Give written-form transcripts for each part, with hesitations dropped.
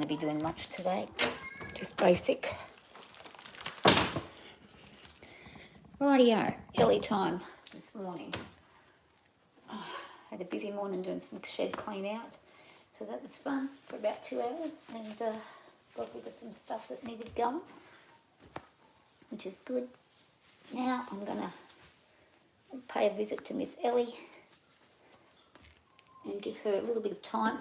to be doing much today, just basic. Rightio, Ellie time this morning. Had a busy morning doing some shed clean out, so that was fun for about 2 hours, and got rid of some stuff that needed going, which is good. Now I'm going to pay a visit to Miss Ellie and give her a little bit of time.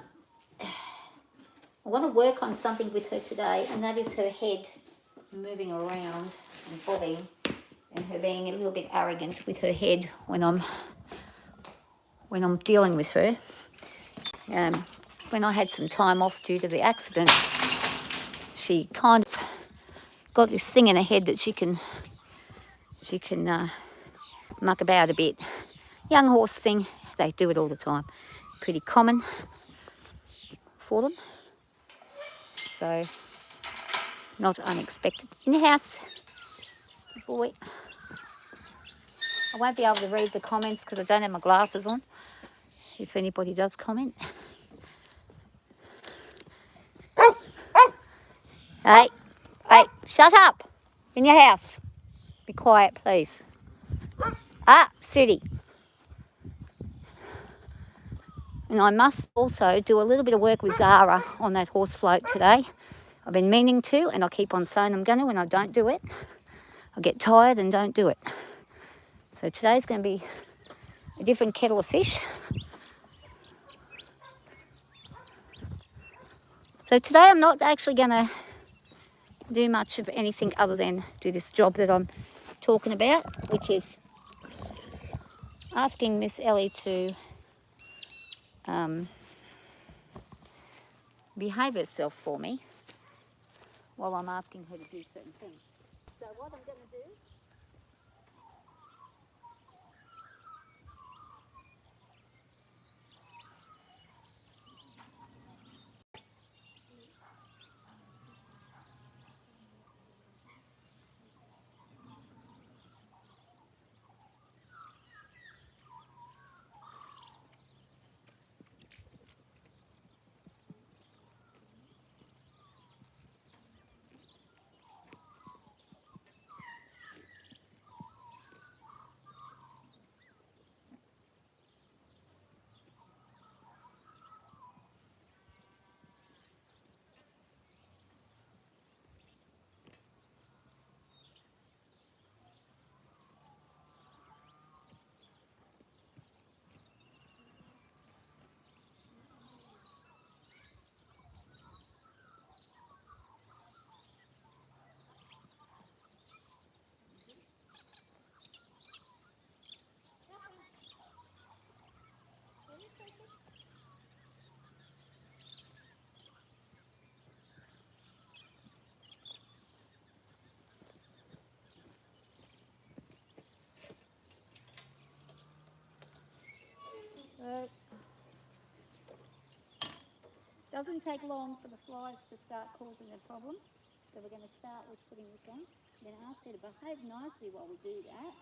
I want to work on something with her today, and that is her head moving around and bobbing, and her being a little bit arrogant with her head when I'm dealing with her. When I had some time off due to the accident, she kind of got this thing in her head that she can muck about a bit. Young horse thing, they do it all the time. Pretty common for them. So, not unexpected. In the house, boy. I won't be able to read the comments because I don't have my glasses on, if anybody does comment. Hey, shut up! In your house. Be quiet, please. Sooty. And I must also do a little bit of work with Zara on that horse float today. I've been meaning to, and I keep on saying I'm going to, and I don't do it. I get tired and don't do it. So today's going to be a different kettle of fish. So today I'm not actually going to do much of anything other than do this job that I'm talking about, which is asking Miss Ellie to behave herself for me while I'm asking her to do certain things. So what I'm going to do, doesn't take long for the flies to start causing a problem. So we're going to start with putting this on. I'm going to ask her to behave nicely while we do that.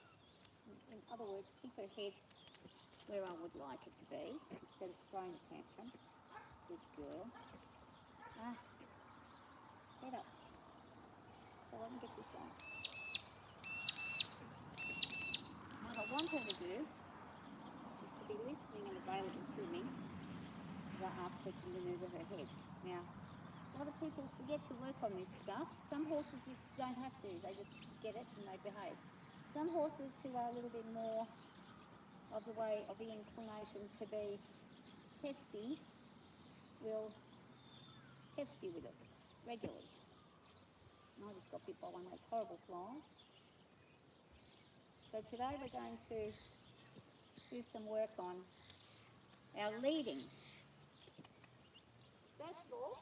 In other words, keep her head where I would like it to be instead of throwing a tantrum. Good girl. Head up. So let me get this on. What I want her to do is to be listening and available to me as I ask her to manoeuvre her head. Now, a lot of people forget to work on this stuff. Some horses you don't have to, they just get it and they behave. Some horses who are a little bit more of the way of the inclination to be testy will test you with it regularly. And I just got bit by one of those horrible flies. So today we're going to do some work on our leading. First of all,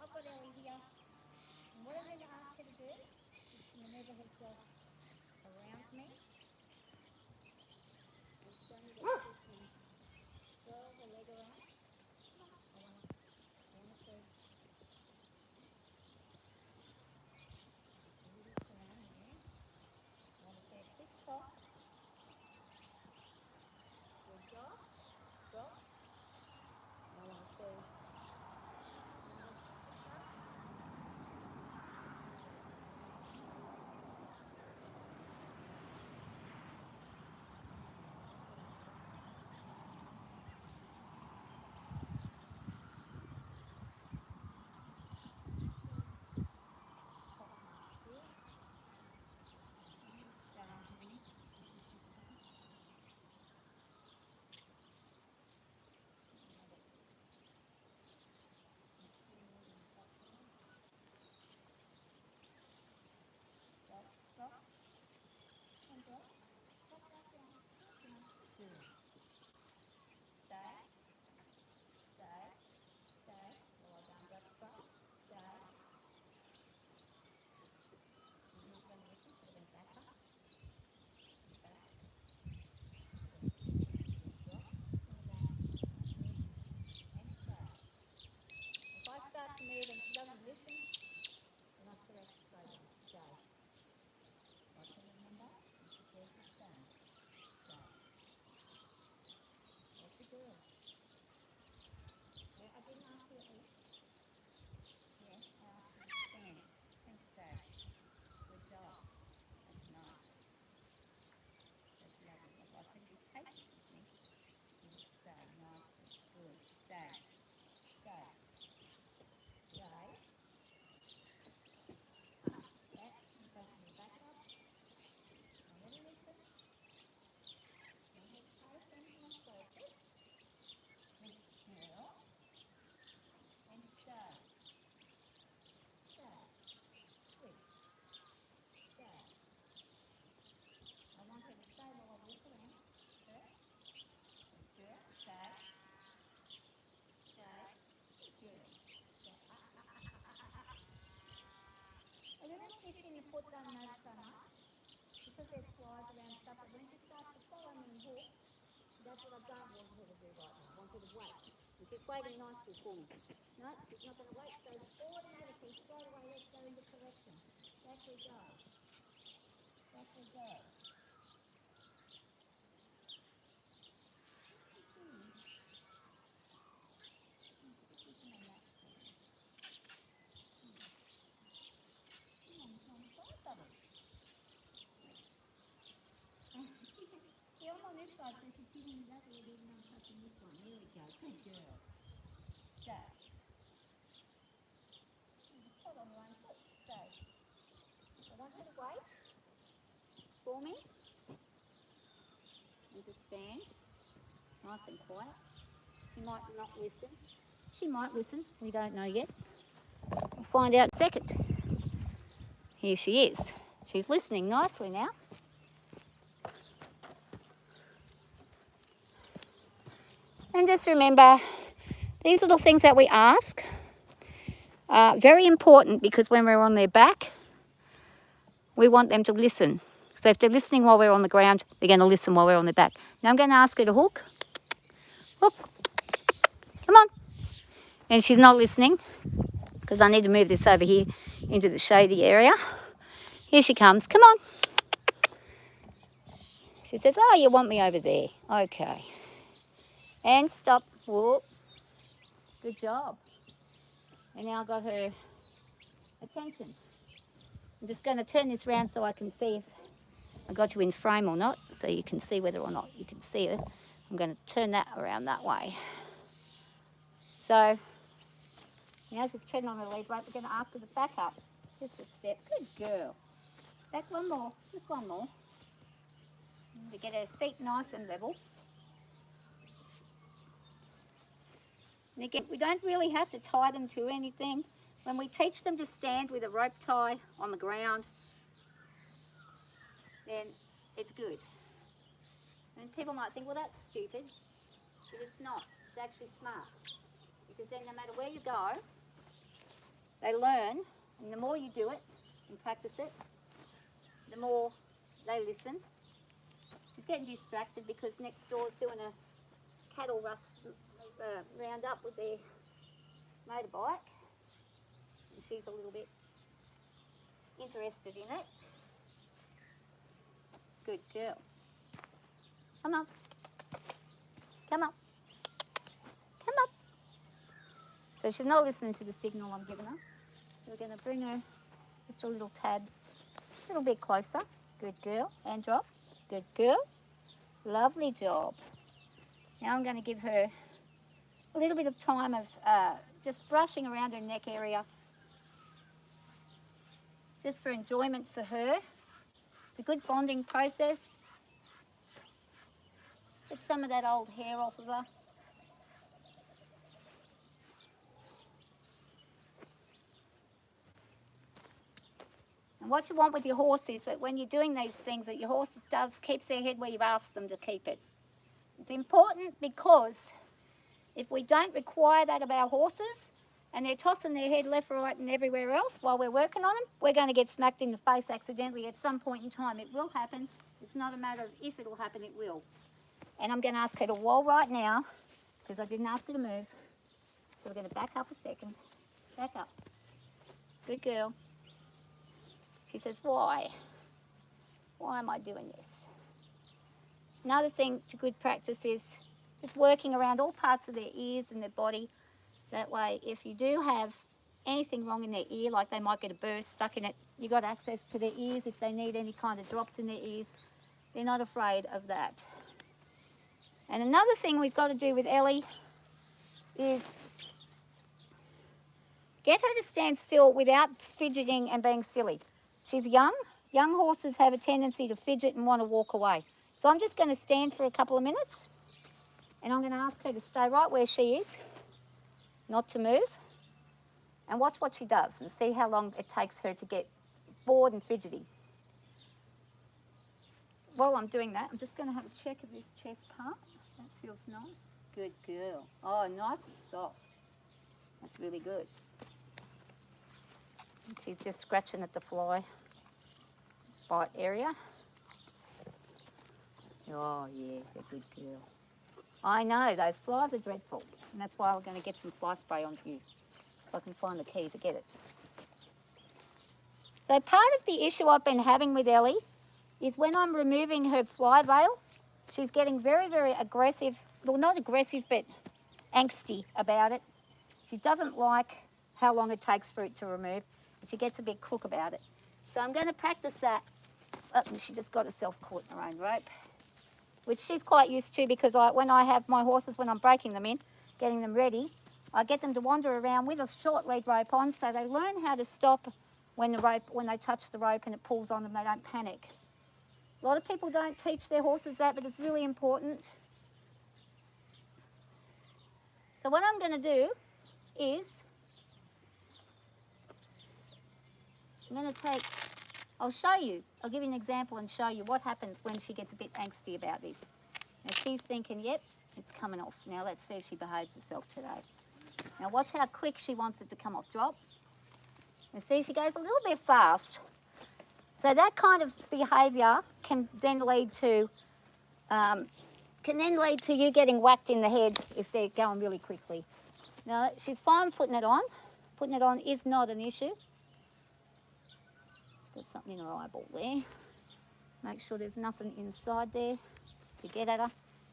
I've got Ellie here, and what I'm going to ask her to do is to manoeuvre herself around me. And show me that she can throw her leg around. I want to release around there. I want to say a twist foot down over so much because there's flies around stuff. But when she starts to follow me and walk, that's what I don't want her to do right now. I want her to wait. And she's waiting nicely for me. No, she's not going to wait. So automatically, straight away, let's go into correction. Back we go. Back we go. See, I'm on this side, so she's giving me that little bit and I'm touching this one. There we go. Good girl. Stay. Just hold on one foot. Stay. I want her to wait for me. And just stand. Nice and quiet. She might not listen. She might listen. We don't know yet. We'll find out in a second. Here she is. She's listening nicely now. And just remember, these little things that we ask are very important because when we're on their back, we want them to listen. So if they're listening while we're on the ground, they're going to listen while we're on their back. Now I'm going to ask her to hook. Hook. Come on. And she's not listening because I need to move this over here into the shady area. Here she comes. Come on. She says, oh, you want me over there. Okay. And stop. Whoop. Good job. And now I've got her attention. I'm just going to turn this round so I can see if I got you in frame or not, so you can see whether or not you can see it. I'm going to turn that around that way. So now she's treading on her lead, right? We're going to ask her to back up. Just a step. Good girl. Back one more. Just one more. To get her feet nice and level. And again, we don't really have to tie them to anything. When we teach them to stand with a rope tie on the ground, then it's good. And people might think, well, that's stupid. But it's not. It's actually smart. Because then no matter where you go, they learn. And the more you do it and practice it, the more they listen. She's getting distracted because next door's doing a cattle round up with their motorbike. And she's a little bit interested in it. Good girl. Come on. Come on. Come on. So she's not listening to the signal I'm giving her. So we're going to bring her just a little tad, a little bit closer. Good girl. And drop. Good girl. Lovely job. Now I'm going to give her a little bit of time of just brushing around her neck area. Just for enjoyment for her. It's a good bonding process. Get some of that old hair off of her. And what you want with your horse is that when you're doing these things, that your horse keeps their head where you've asked them to keep it. It's important because if we don't require that of our horses and they're tossing their head left, right and everywhere else while we're working on them, we're going to get smacked in the face accidentally at some point in time. It will happen. It's not a matter of if it'll happen, it will. And I'm going to ask her to wall right now because I didn't ask her to move. So we're going to back up a second. Back up. Good girl. She says, why? Why am I doing this? Another thing to good practice is just working around all parts of their ears and their body. That way, if you do have anything wrong in their ear, like they might get a burr stuck in it, you've got access to their ears. If they need any kind of drops in their ears, they're not afraid of that. And another thing we've got to do with Ellie is get her to stand still without fidgeting and being silly. She's young. Young horses have a tendency to fidget and want to walk away. So I'm just going to stand for a couple of minutes and I'm going to ask her to stay right where she is, not to move, and watch what she does and see how long it takes her to get bored and fidgety. While I'm doing that, I'm just going to have a check of this chest part. That feels nice. Good girl. Oh, nice and soft. That's really good. And she's just scratching at the fly. spot area. Oh, yes, a good girl. I know, those flies are dreadful. And that's why we're going to get some fly spray onto you. If I can find the key to get it. So part of the issue I've been having with Ellie is when I'm removing her fly veil, she's getting very, very aggressive. Well, not aggressive, but angsty about it. She doesn't like how long it takes for it to remove. She gets a bit crook about it. So I'm going to practice that. Oh, and she just got herself caught in her own rope, which she's quite used to because when I have my horses, when I'm breaking them in, getting them ready, I get them to wander around with a short lead rope on so they learn how to stop when they touch the rope and it pulls on them, they don't panic. A lot of people don't teach their horses that, but it's really important. So what I'm going to do is I'll show you, I'll give you an example and show you what happens when she gets a bit angsty about this. Now she's thinking, yep, it's coming off. Now let's see if she behaves herself today. Now watch how quick she wants it to come off. Drop. And see, she goes a little bit fast. So that kind of behaviour can then lead to you getting whacked in the head if they're going really quickly. Now she's fine putting it on. Putting it on is not an issue. Got something in her eyeball there. Make sure there's nothing inside there to get at her.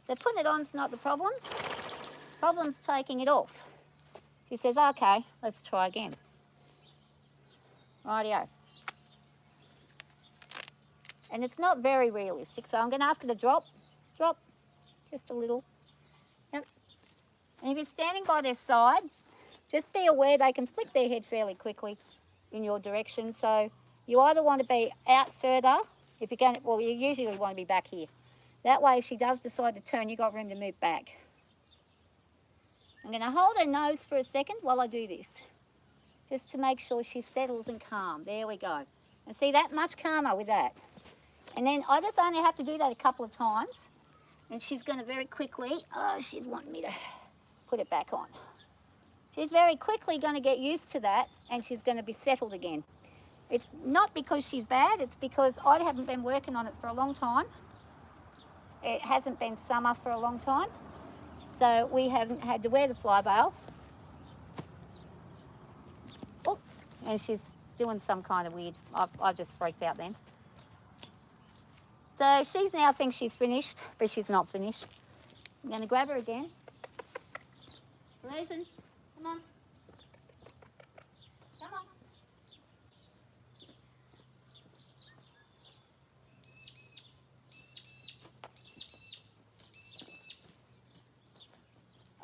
So putting it on's not the problem. Problem's taking it off. She says, okay, let's try again. Rightio. And it's not very realistic, so I'm going to ask her to drop, just a little. Yep. And if you're standing by their side, just be aware they can flick their head fairly quickly in your direction. So you either want to be out further, if you're going to, well, you usually want to be back here. That way, if she does decide to turn, you've got room to move back. I'm going to hold her nose for a second while I do this, just to make sure she settles and calm. There we go. And see, that much calmer with that. And then I just only have to do that a couple of times, and she's going to very quickly, she's wanting me to put it back on. She's very quickly going to get used to that, and she's going to be settled again. It's not because she's bad, it's because I haven't been working on it for a long time. It hasn't been summer for a long time, so we haven't had to wear the fly veil. Oh, and she's doing some kind of weird, I've just freaked out then. So she's now thinks she's finished, but she's not finished. I'm going to grab her again. Malaysian, come on. Come on.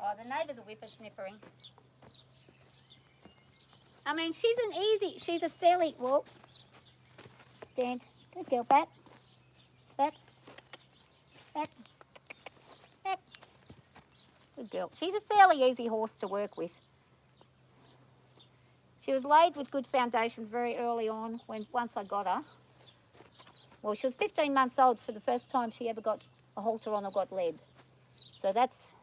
Oh, the neighbours are whippersnippering. I mean, she's a fairly, whoa. Stand. Good girl, back. Back. Back. Back. Good girl. She's a fairly easy horse to work with. She was laid with good foundations very early on once I got her. Well, she was 15 months old for the first time she ever got a halter on or got led. So that's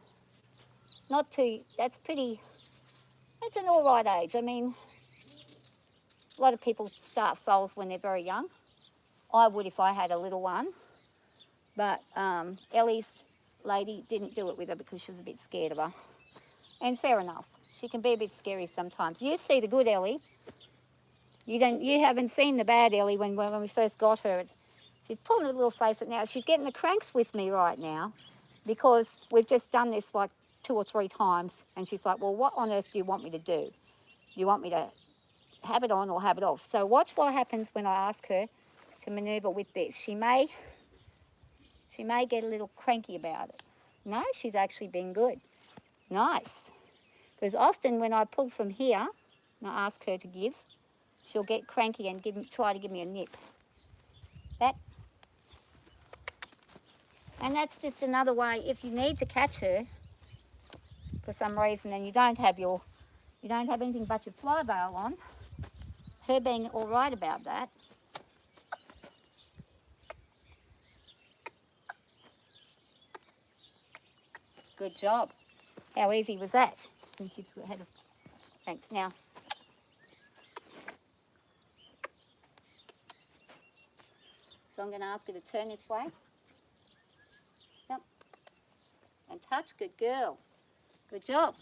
that's an all right age. I mean, a lot of people start foals when they're very young. I would if I had a little one. But Ellie's lady didn't do it with her because she was a bit scared of her. And fair enough. She can be a bit scary sometimes. You see the good Ellie. You haven't seen the bad Ellie when we first got her. She's pulling her little face at now. She's getting the cranks with me right now because we've just done this like 2 or 3 times. And she's like, well, what on earth do you want me to do? Do you want me to have it on or have it off? So watch what happens when I ask her to manoeuvre with this. She may get a little cranky about it. No, she's actually been good. Nice. Because often when I pull from here and I ask her to give, she'll get cranky and try to give me a nip. Back. And that's just another way, if you need to catch her for some reason and you don't have anything but your fly veil on, her being all right about that. Good job. How easy was that? Thanks. Now, So I'm going to ask her to turn this way. Yep. And touch. Good girl. Good job.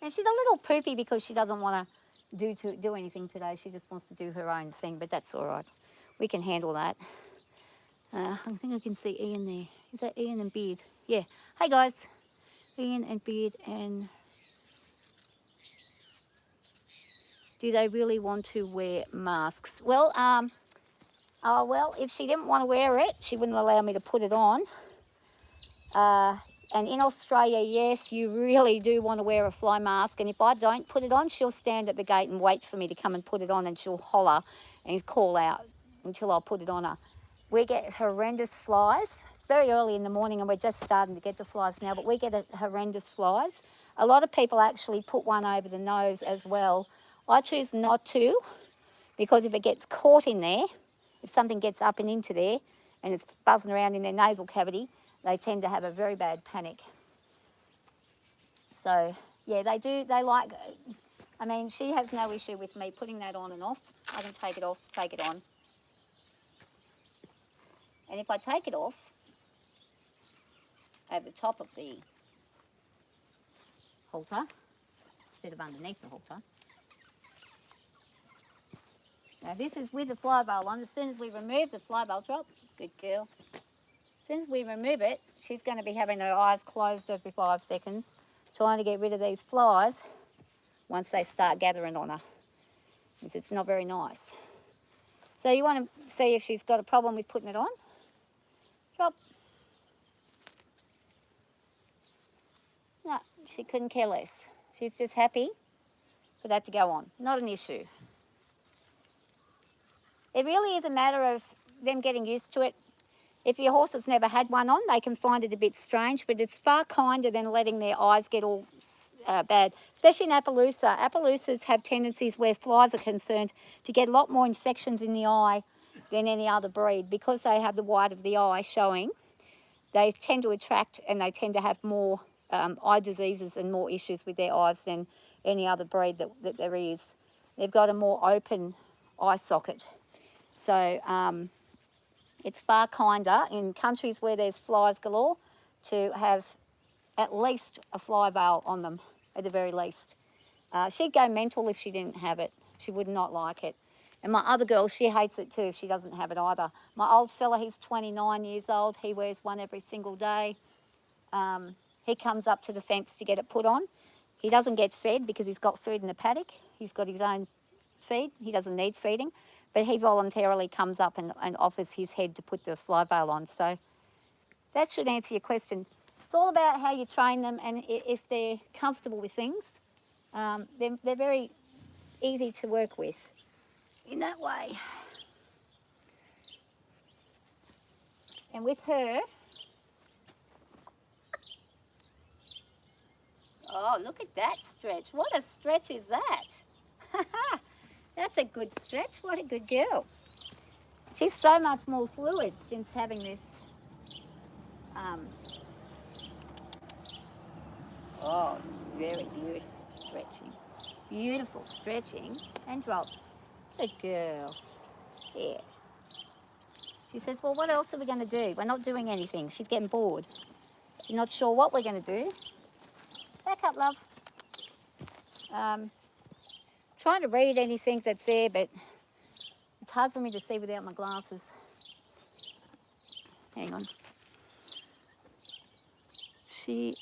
And she's a little poopy because she doesn't want to do anything today. She just wants to do her own thing, but that's all right. We can handle that. I think I can see Ian there. Is that Ian and Beard? Yeah. Hey guys. Ian and Beard. And do they really want to wear masks? Well, well, if she didn't want to wear it, she wouldn't allow me to put it on. And in Australia, yes, you really do want to wear a fly mask. And if I don't put it on, she'll stand at the gate and wait for me to come and put it on, and she'll holler and call out until I'll put it on her. We get horrendous flies. It's very early in the morning and we're just starting to get the flies now, but we get horrendous flies. A lot of people actually put one over the nose as well. I choose not to, because if it gets caught in there, if something gets up and into there and it's buzzing around in their nasal cavity, they tend to have a very bad panic. So, yeah, they like, I mean, she has no issue with me putting that on and off. I can take it off, take it on. And if I take it off at the top of the halter, instead of underneath the halter. Now this is with the fly veil on. As soon as we remove the fly veil, drop, good girl. As soon as we remove it, she's going to be having her eyes closed every 5 seconds, trying to get rid of these flies once they start gathering on her. Because it's not very nice. So you want to see if she's got a problem with putting it on. Drop. No, she couldn't care less. She's just happy for that to go on. Not an issue. It really is a matter of them getting used to it. If your horse has never had one on, they can find it a bit strange, but it's far kinder than letting their eyes get all bad, especially in Appaloosa. Appaloosas have tendencies, where flies are concerned, to get a lot more infections in the eye than any other breed. Because they have the white of the eye showing, they tend to attract and they tend to have more eye diseases and more issues with their eyes than any other breed that there is. They've got a more open eye socket. So it's far kinder in countries where there's flies galore to have at least a fly veil on them, at the very least. She'd go mental if she didn't have it. She would not like it. And my other girl, she hates it too if she doesn't have it either. My old fella, he's 29 years old. He wears one every single day. He comes up to the fence to get it put on. He doesn't get fed because he's got food in the paddock. He's got his own feed. He doesn't need feeding. But he voluntarily comes up and offers his head to put the fly veil on. So that should answer your question. It's all about how you train them, and if they're comfortable with things, they're very easy to work with in that way. And with her, oh, look at that stretch. What a stretch is that? That's a good stretch. What a good girl. She's so much more fluid since having this. Oh, it's very beautiful stretching. Beautiful stretching. And drop. Good girl. There. She says, well, what else are we going to do? We're not doing anything. She's getting bored. She's not sure what we're going to do. Back up, love. Trying to read anything that's there, but it's hard for me to see without my glasses. Hang on. She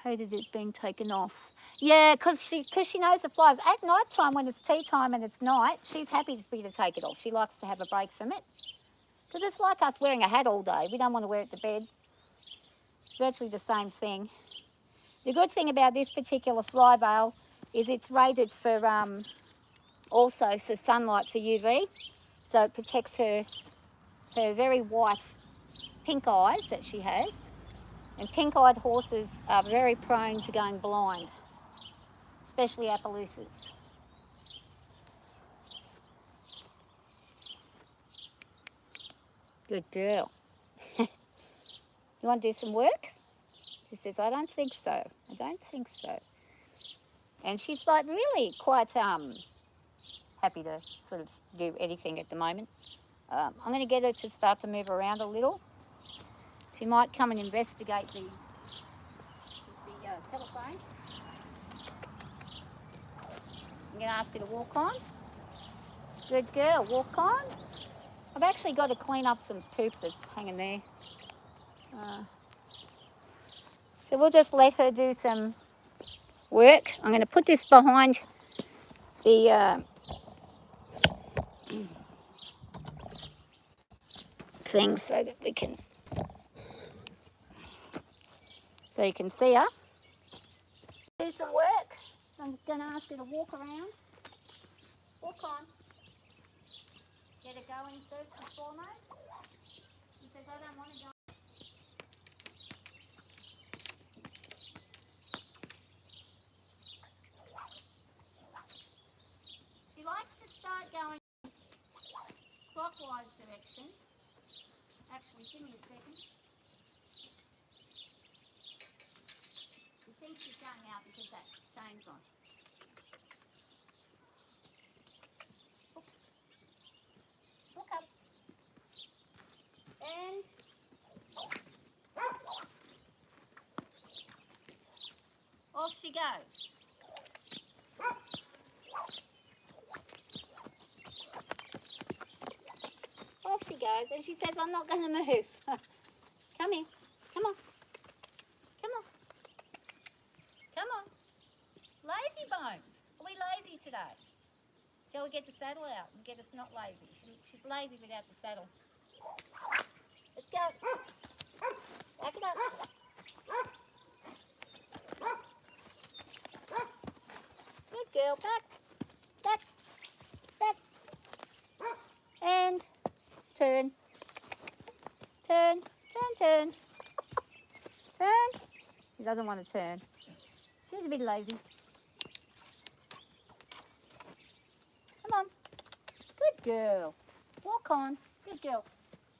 hated it being taken off. Yeah, because she knows the flies. At night time, when it's tea time and it's night, she's happy for you to take it off. She likes to have a break from it. Because it's like us wearing a hat all day. We don't want to wear it to bed. It's virtually the same thing. The good thing about this particular fly veil is it's rated for also for sunlight, for UV. So it protects her very white pink eyes that she has. And pink-eyed horses are very prone to going blind, especially Appaloosas. Good girl. You want to do some work? She says, I don't think so. I don't think so. And she's like really quite happy to sort of do anything at the moment. I'm going to get her to start to move around a little. She might come and investigate the telephone. I'm going to ask her to walk on. Good girl, walk on. I've actually got to clean up some poop that's hanging there. So we'll just let her do some work. I'm going to put this behind the thing so that we can, so you can see her. Do some work. I'm just going to ask her to walk around. Walk on. Get her going first and foremost. She says, I don't want to go. She likes to start going clockwise direction. Actually, give me a second. She thinks she's going out because that stone's on. Look up. And off she goes. Off she goes, and she says, I'm not going to move. Come here. Come on. Come on. Come on. Lazy bones. Are we lazy today? Shall we get the saddle out and get us not lazy? She's lazy without the saddle. Let's go. Back it up. Good girl. Back. Back. Back. And turn. Turn. Turn, turn. Turn. She doesn't want to turn. She's a bit lazy. Come on. Good girl. Walk on. Good girl.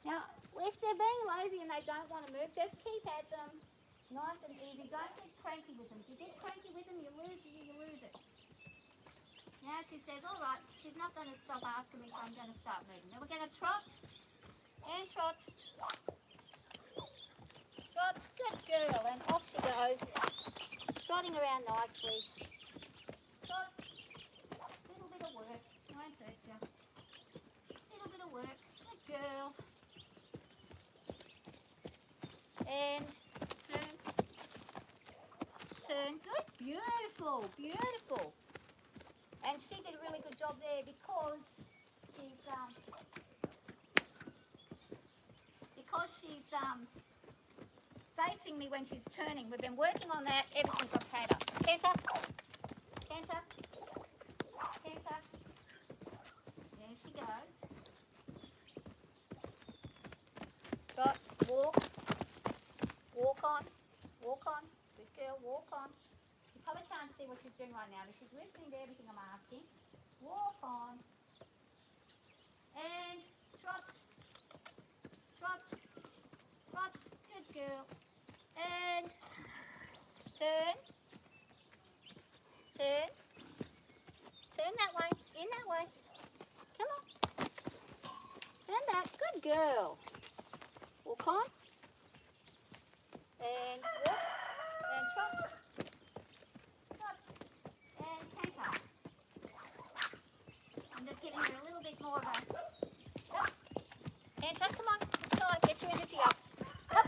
Now, if they're being lazy and they don't want to move, just keep at them. Nice and easy. Don't get cranky with them. If you get cranky with them, you lose it. Now she says, all right, she's not going to stop asking me, so I'm going to start moving. Then we're going to trot and trot. Trot. Good girl. And off she goes. Trotting around nicely. Trot. Little bit of work. Won't hurt you. Little bit of work. Good girl. And turn. Turn. Good. Beautiful. Beautiful. And she did a really good job there because she's facing me when she's turning. We've been working on that ever since I've had her. Canter. Canter. Canter. There she goes. Trot. Walk. Walk on. Walk on. Good girl. Walk on. You probably can't see what she's doing right now, but she's listening to everything I'm asking. Walk on. And trot. Trot. Trot. Good girl. And turn. Turn. Turn that way. In that way. Come on. Turn back. Good girl. Walk on. And walk. And trot. Trot. And canter. I'm just giving her a little bit more of a... Up. Canter, come on. Inside. Get your energy up. Up.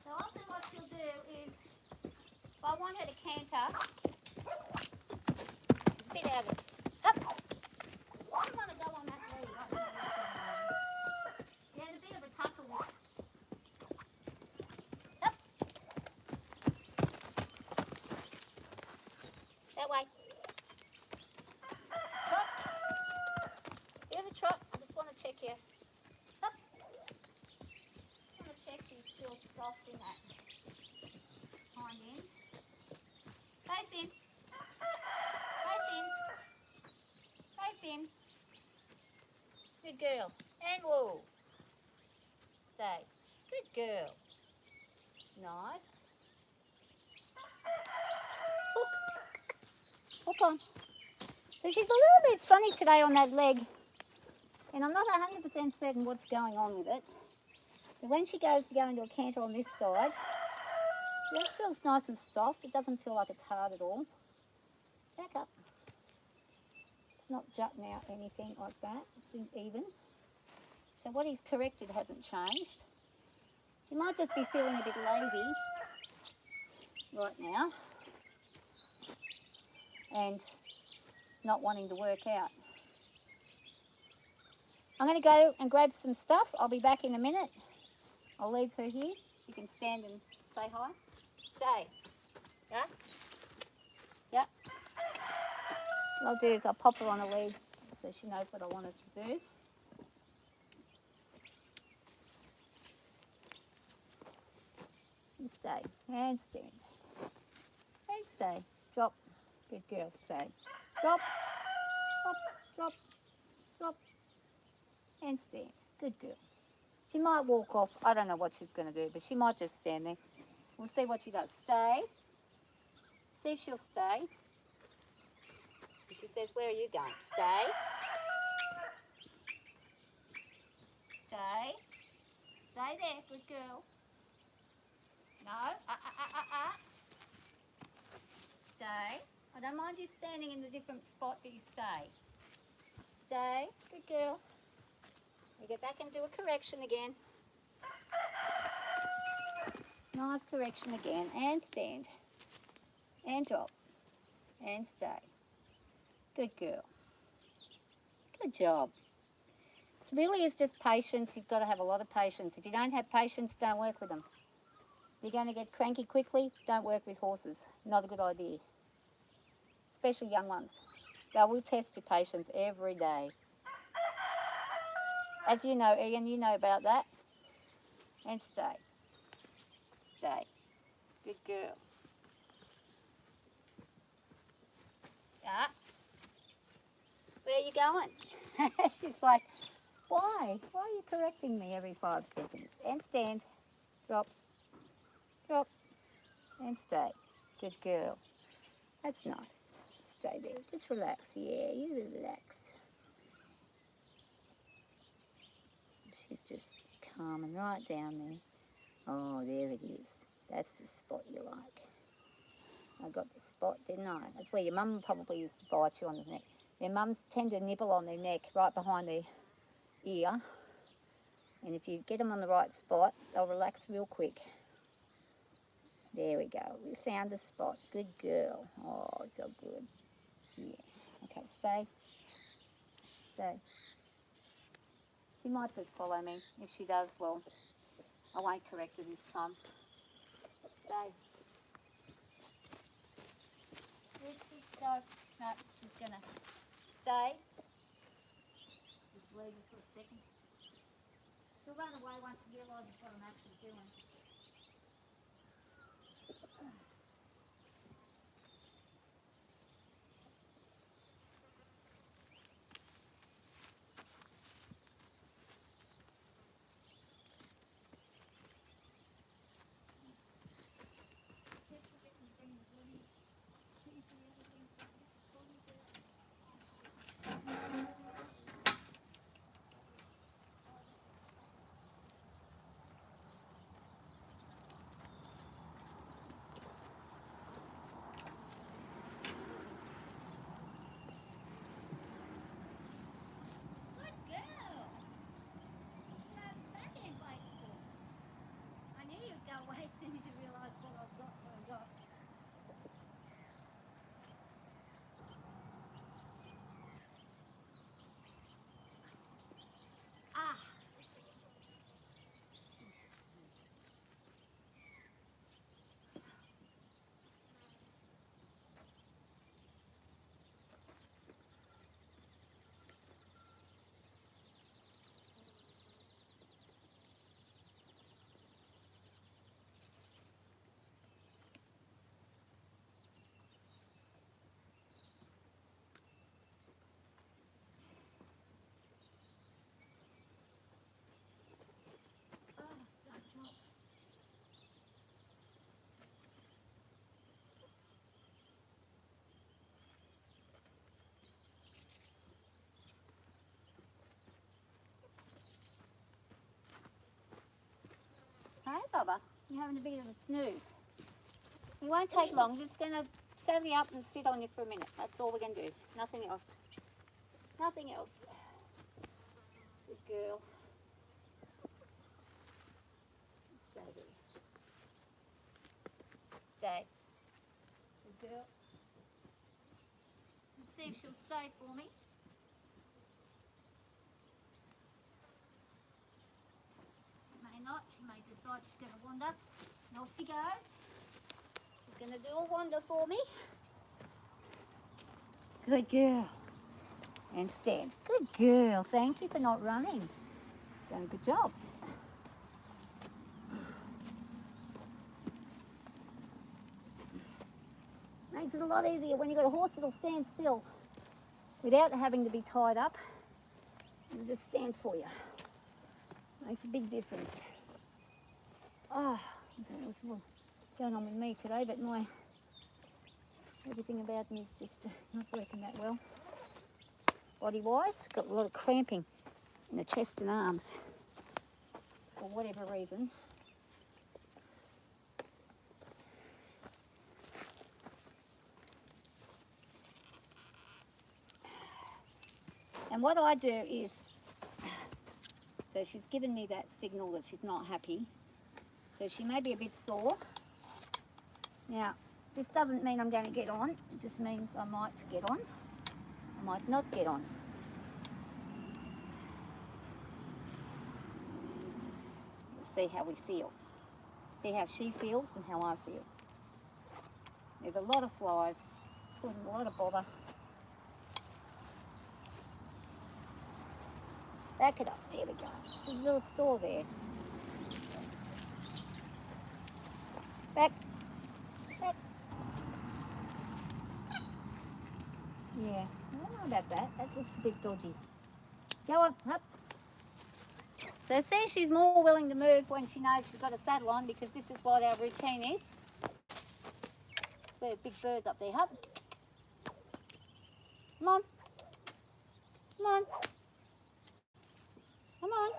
So often what she'll do is, if I want her to canter, spit out of it. Up. I don't want to go on that lead. There's a bit of a tussle with it. Up. That way. Trot. Bit of a trot. I just want to check you. Up. I want to check she's still soft in that hind end. Face in. Face in. Face in. Good girl. And whoa. Stay. Good girl. Nice. Hook. Walk on. So she's a little bit funny today on that leg. And I'm not 100% certain what's going on with it. But when she goes to go into a canter on this side, it feels nice and soft. It doesn't feel like it's hard at all. Back up. It's not jutting out anything like that. It's even. So what he's corrected hasn't changed. She might just be feeling a bit lazy right now and not wanting to work out. I'm going to go and grab some stuff. I'll be back in a minute. I'll leave her here. You can stand and say hi. Stay. Yeah? Yeah. What I'll do is I'll pop her on a lead so she knows what I want her to do. You stay. And stand. And stay. Drop. Good girl. Stay. Drop. Drop. Drop. Drop. And stand. Good girl. She might walk off. I don't know what she's going to do, but she might just stand there. We'll see what she does. Stay. See if she'll stay. She says, where are you going? Stay. Stay. Stay there. Good girl. No. Stay. I don't mind you standing in a different spot, but you stay. Stay. Good girl. You get back and do a correction again. Nice correction again. And stand. And drop. And stay. Good girl. Good job. It really is just patience. You've got to have a lot of patience. If you don't have patience, don't work with them. If you're going to get cranky quickly, don't work with horses. Not a good idea. Especially young ones. They will test your patience every day. As you know, Ian, you know about that. And stay. Stay. Good girl. Yeah. Where are you going? She's like, why? Why are you correcting me every 5 seconds? And stand. Drop. Drop. And stay. Good girl. That's nice. Stay there. Just relax. Yeah, you relax. She's just calming right down there. Oh, there it is. That's the spot you like. I got the spot, didn't I? That's where your mum probably used to bite you on the neck. Their mums tend to nibble on their neck right behind their ear. And if you get them on the right spot, they'll relax real quick. There we go. We found the spot. Good girl. Oh, so good. Yeah. Okay, stay. Stay. She might just follow me. If she does, well, I won't correct her this time. Stay. Go. No, she's going to stay. Just leave her for a second. She'll run away once she realises what I'm actually doing. You're having a bit of a snooze. It won't take long. We're just going to stand me up and sit on you for a minute. That's all we're going to do. Nothing else. Nothing else. Good girl. Stay there. Stay. Good girl. Let's see if she'll stay for me. May not. She may decide she's going to wander. And off she goes. She's going to do a wander for me. Good girl. And stand. Good girl. Thank you for not running. Done a good job. Makes it a lot easier when you've got a horse that'll stand still without having to be tied up. It'll just stand for you. Makes a big difference. Oh, I don't know what's going on with me today, but everything about me is just not working that well. Body-wise, got a lot of cramping in the chest and arms for whatever reason. And what I do is, so she's given me that signal that she's not happy. So she may be a bit sore. Now, this doesn't mean I'm going to get on. It just means I might get on. I might not get on. Let's see how we feel. See how she feels and how I feel. There's a lot of flies, causing a lot of bother. Back it up. There we go. There's a little store there. Back. Back. Yeah, I don't know about that. That looks a bit dodgy. Go on, up. So see, she's more willing to move when she knows she's got a saddle on, because this is what our routine is. There's big birds up there, Hup. Come on. Come on. Come on.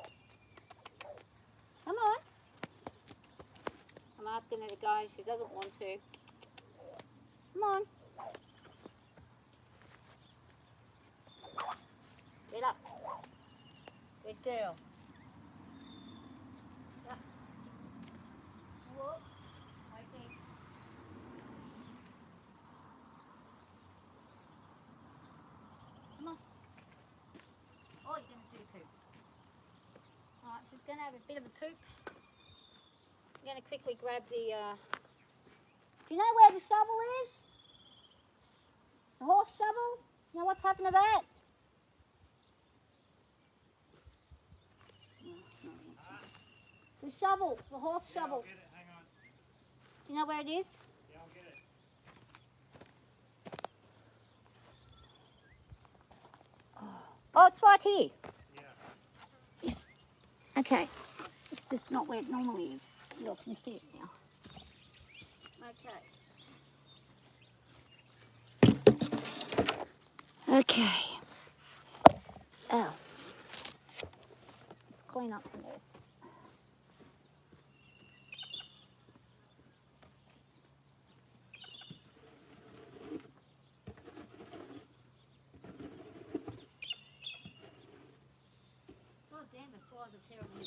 Come on. I'm asking her to go. She doesn't want to. Come on. Get up. Good girl. Up. Walk. Okay. Come on. Oh, you're going to do poops. Alright, she's going to have a bit of a poop. I'm going to quickly grab the... Do you know where the shovel is? The horse shovel? You know what's happened to that? The shovel, the horse shovel. I'll get it, hang on. Do you know where it is? Yeah, I'll get it. Oh, it's right here. Yeah. Okay. It's just not where it normally is. Look, you see it now. Okay. Okay. Oh. Let's clean up from this. God damn, the flies are terrible.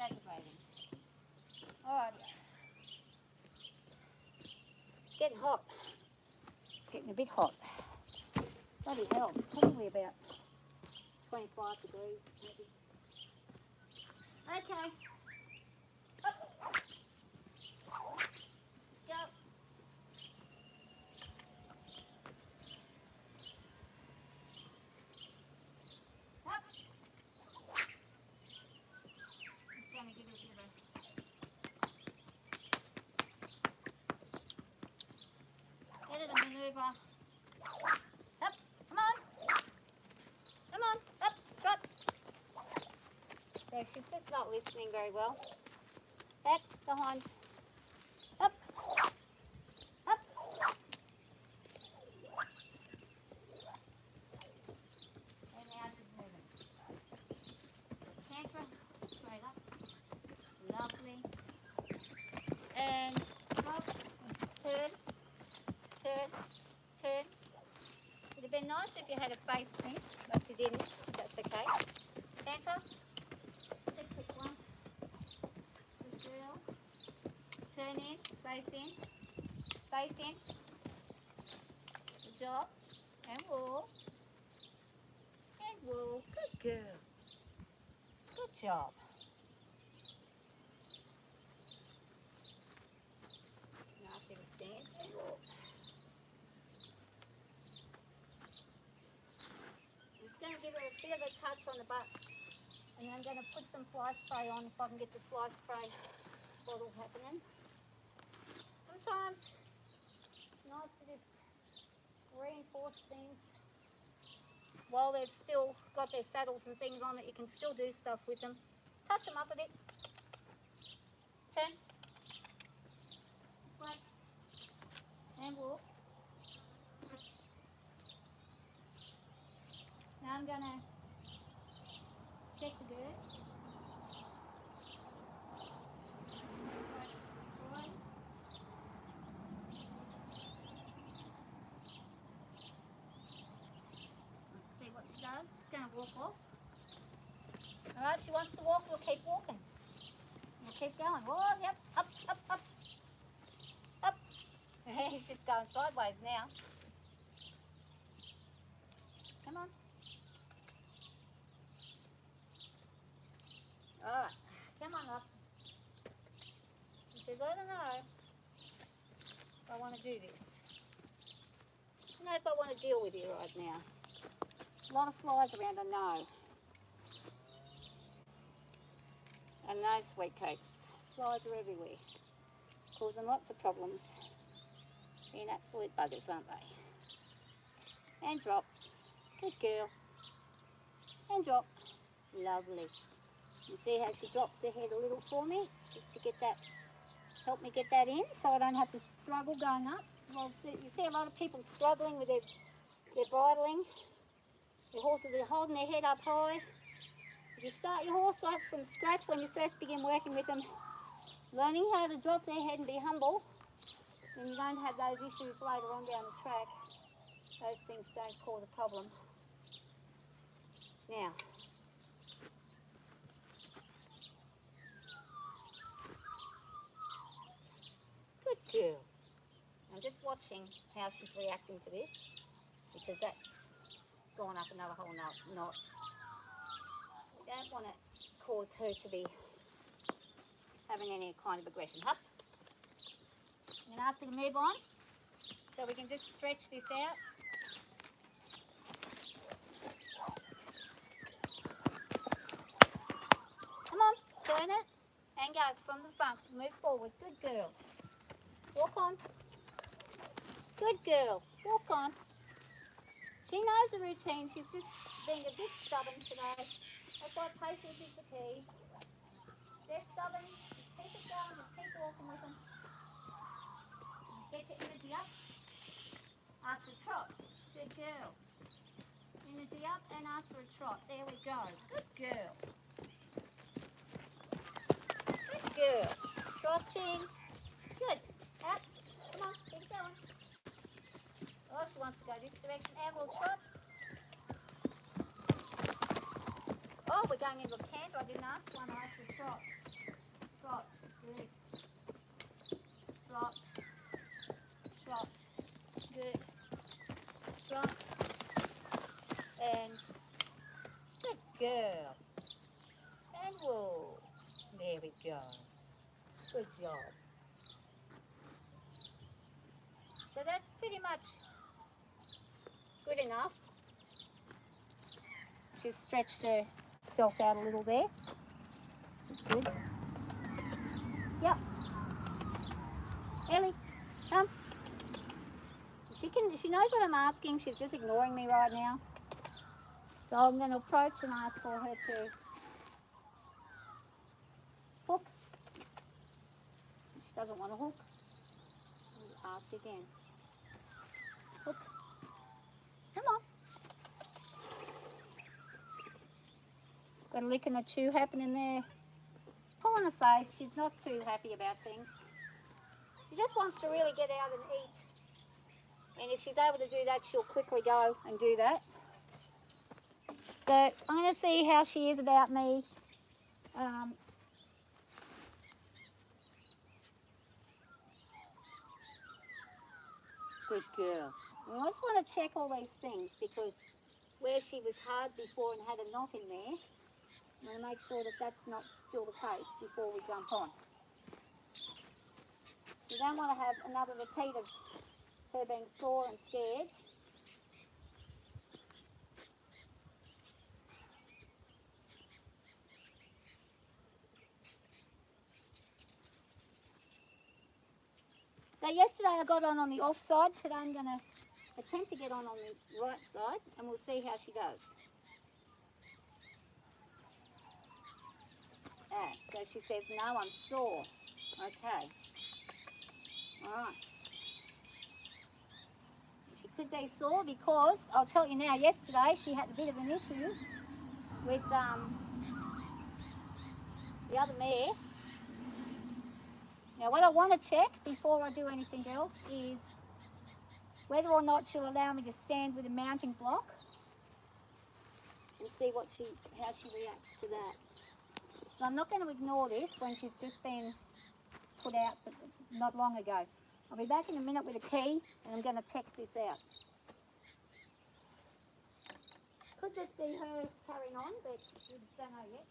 Aggravating. Alright. It's getting hot. A bit hot. Bloody hell, probably about 25 degrees maybe. Okay. Up. Go. Up. Just going to give it a bit of a... Get it a maneuver. Up. Come on. Come on. Up. Drop. So she's just not listening very well. Back. Behind. Up. Up. And now just moving. Canter. Straight up. Lovely. And up. Turn. Turn. Turn. Would have been nice if you had a face thing, but you didn't. That's okay. Canter. Take quick one. Good girl. Turn in. Face in. Face in. Good job. And wool. And wool. Good girl. Good job. Now give a stand and walk. Just going to give her a bit of a touch on the butt. And I'm going to put some fly spray on if I can get the fly spray bottle happening. Sometimes it's nice to just reinforce things while they've still got their saddles and things on that you can still do stuff with them. Touch them up a bit. Turn. Right. And walk. Now I'm going to check the girth. Right. Let's see what she does. She's going to walk off. Alright, she wants to walk, we'll keep walking. We'll keep going. Oh, yep, up, up, up. Up. She's going sideways now. Come on. Alright, come on up. She says, I don't know if I want to do this. I don't know if I want to deal with you right now. A lot of flies around, I know. And no sweet cakes. Flies are everywhere. Causing lots of problems. Being absolute buggers, aren't they? And drop. Good girl. And drop. Lovely. You see how she drops her head a little for me? Just to get that, help me get that in so I don't have to struggle going up. Well, you see a lot of people struggling with their bridling. Their horses are holding their head up high. If you start your horse off from scratch when you first begin working with them, learning how to drop their head and be humble, then you don't have those issues later on down the track. Those things don't cause a problem. Now, good girl. I'm just watching how she's reacting to this, because that's gone up another whole knot. We don't want to cause her to be having any kind of aggression. Hup. I'm going to ask her to move on so we can just stretch this out. Come on, turn it and go from the front. Move forward. Good girl. Walk on. Good girl. Walk on. She knows the routine. She's just being a bit stubborn today. That's why patience is the key. They're stubborn. Just keep it going. Just keep walking with them. Get your energy up. Ask for a trot. Good girl. Energy up and ask for a trot. There we go. Good girl. Good girl. Trotting. Good. Out. Come on. Keep going. Oh, she wants to go this direction. And we'll trot. Oh, we're going into a canter. I didn't ask one. I asked for a trot. Trot. Good. Trot. Trot. Good. girl. And whoa. There we go. Good job. So that's pretty much good enough. She's stretched herself out a little there. That's good. Yep. Ellie, come. She knows what I'm asking. She's just ignoring me right now. So I'm going to approach and ask for her to hook. She doesn't want to hook. I'll ask again. Hook. Come on. Got a lick and a chew happening there. She's pulling her face. She's not too happy about things. She just wants to really get out and eat. And if she's able to do that, she'll quickly go and do that. So I'm going to see how she is about me. Good girl. We always want to check all these things because where she was hard before and had a knot in there, I'm going to make sure that that's not still the case before we jump on. You don't want to have another repeat of her being sore and scared. So yesterday I got on the off side. Today I'm going to attempt to get on the right side and we'll see how she goes. Ah, so she says, no, I'm sore. Okay. All right. She could be sore because, I'll tell you now, yesterday she had a bit of an issue with the other mare. Now what I want to check before I do anything else is whether or not she'll allow me to stand with a mounting block and see how she reacts to that. So I'm not going to ignore this when she's just been put out not long ago. I'll be back in a minute with a key and I'm going to check this out. Could just be her carrying on, but we just don't know yet.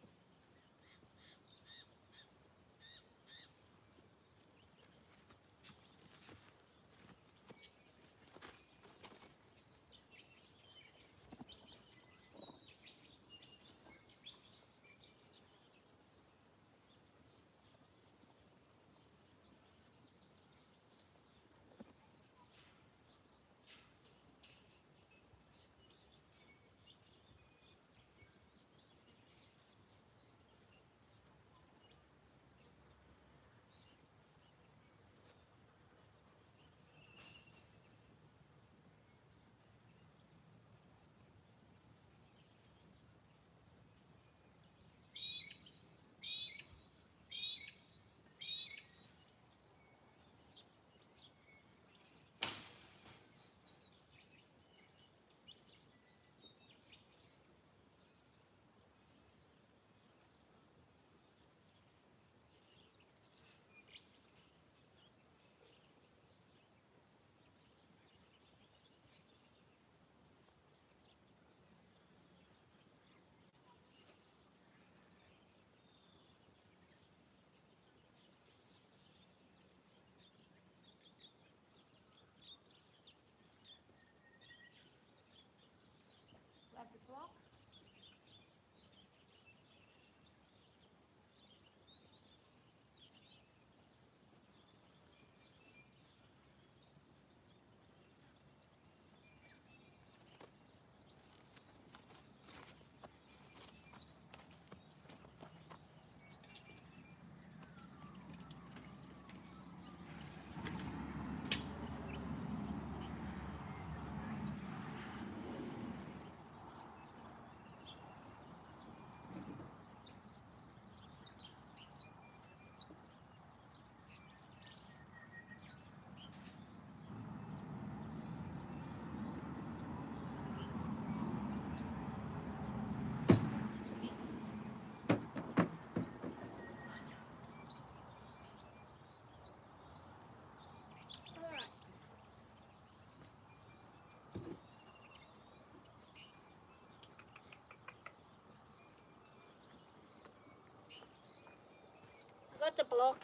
got the block.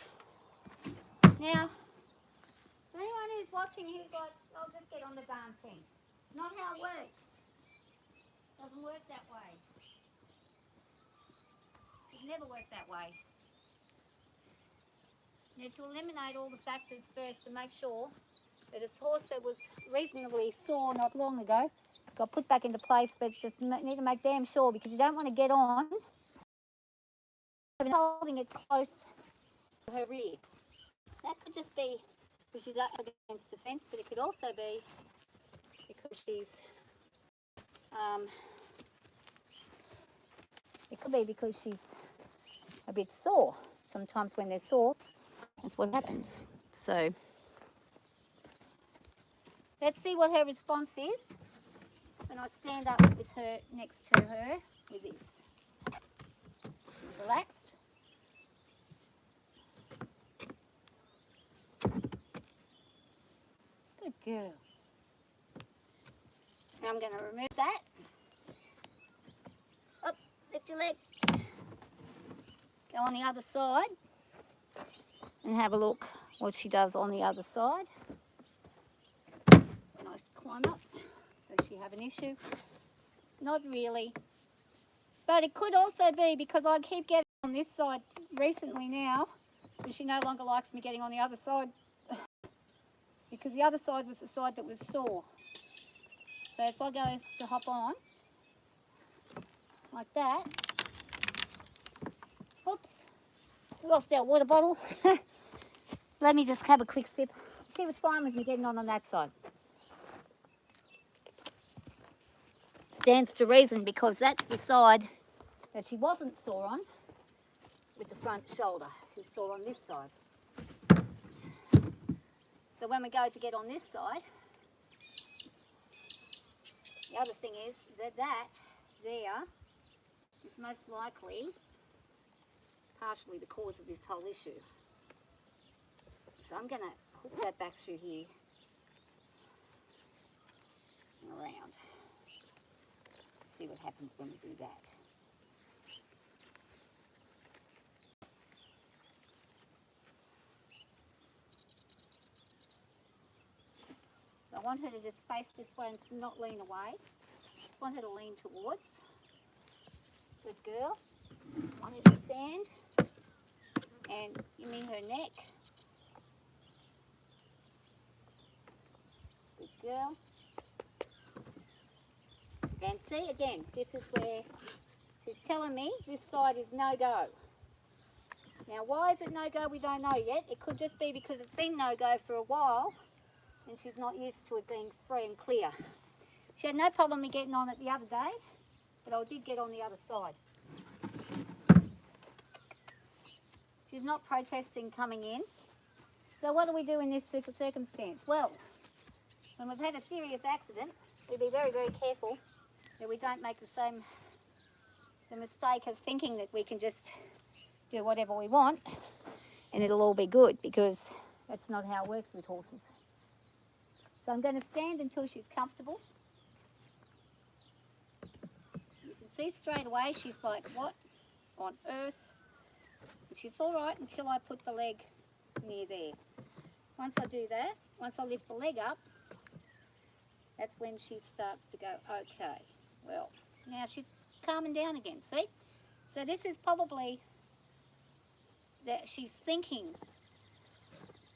Now, anyone who's watching who's like, I'll just get on the darn thing. Not how it works. Doesn't work that way. It never worked that way. Now to eliminate all the factors first to make sure that this horse that was reasonably sore not long ago got put back into place, but just need to make damn sure, because you don't want to get on holding it close to her rear. That could just be because she's up against the fence, but it could also be because she's a bit sore. Sometimes when they're sore, that's what happens. So let's see what her response is when I stand up with her next to her with this. She's relaxed. Good girl. Now I'm going to remove that. Up, lift your leg. Go on the other side and have a look what she does on the other side. When I climb up, does she have an issue? Not really. But it could also be because I keep getting on this side recently now, that she no longer likes me getting on the other side, because the other side was the side that was sore. So if I go to hop on, like that, oops, lost our water bottle. Let me just have a quick sip. She was fine with me getting on that side. Stands to reason, because that's the side that she wasn't sore on with the front shoulder. She's sore on this side. So when we go to get on this side, the other thing is that there is most likely partially the cause of this whole issue. So I'm going to hook that back through here and around. See what happens when we do that. So I want her to just face this way and not lean away. Just want her to lean towards. Good girl. I want her to stand and give me her neck. Good girl. And see, again, this is where she's telling me this side is no-go. Now, why is it no-go? We don't know yet. It could just be because it's been no-go for a while and she's not used to it being free and clear. She had no problem me getting on it the other day, but I did get on the other side. She's not protesting coming in. So what do we do in this circumstance? Well, when we've had a serious accident, we'll be very, very careful that we don't make the mistake of thinking that we can just do whatever we want and it'll all be good, because that's not how it works with horses. So I'm going to stand until she's comfortable. You can see straight away she's like, what on earth? And she's all right until I put the leg near there. Once I do that, once I lift the leg up, that's when she starts to go, okay, well, now she's calming down again, see? So this is probably that she's thinking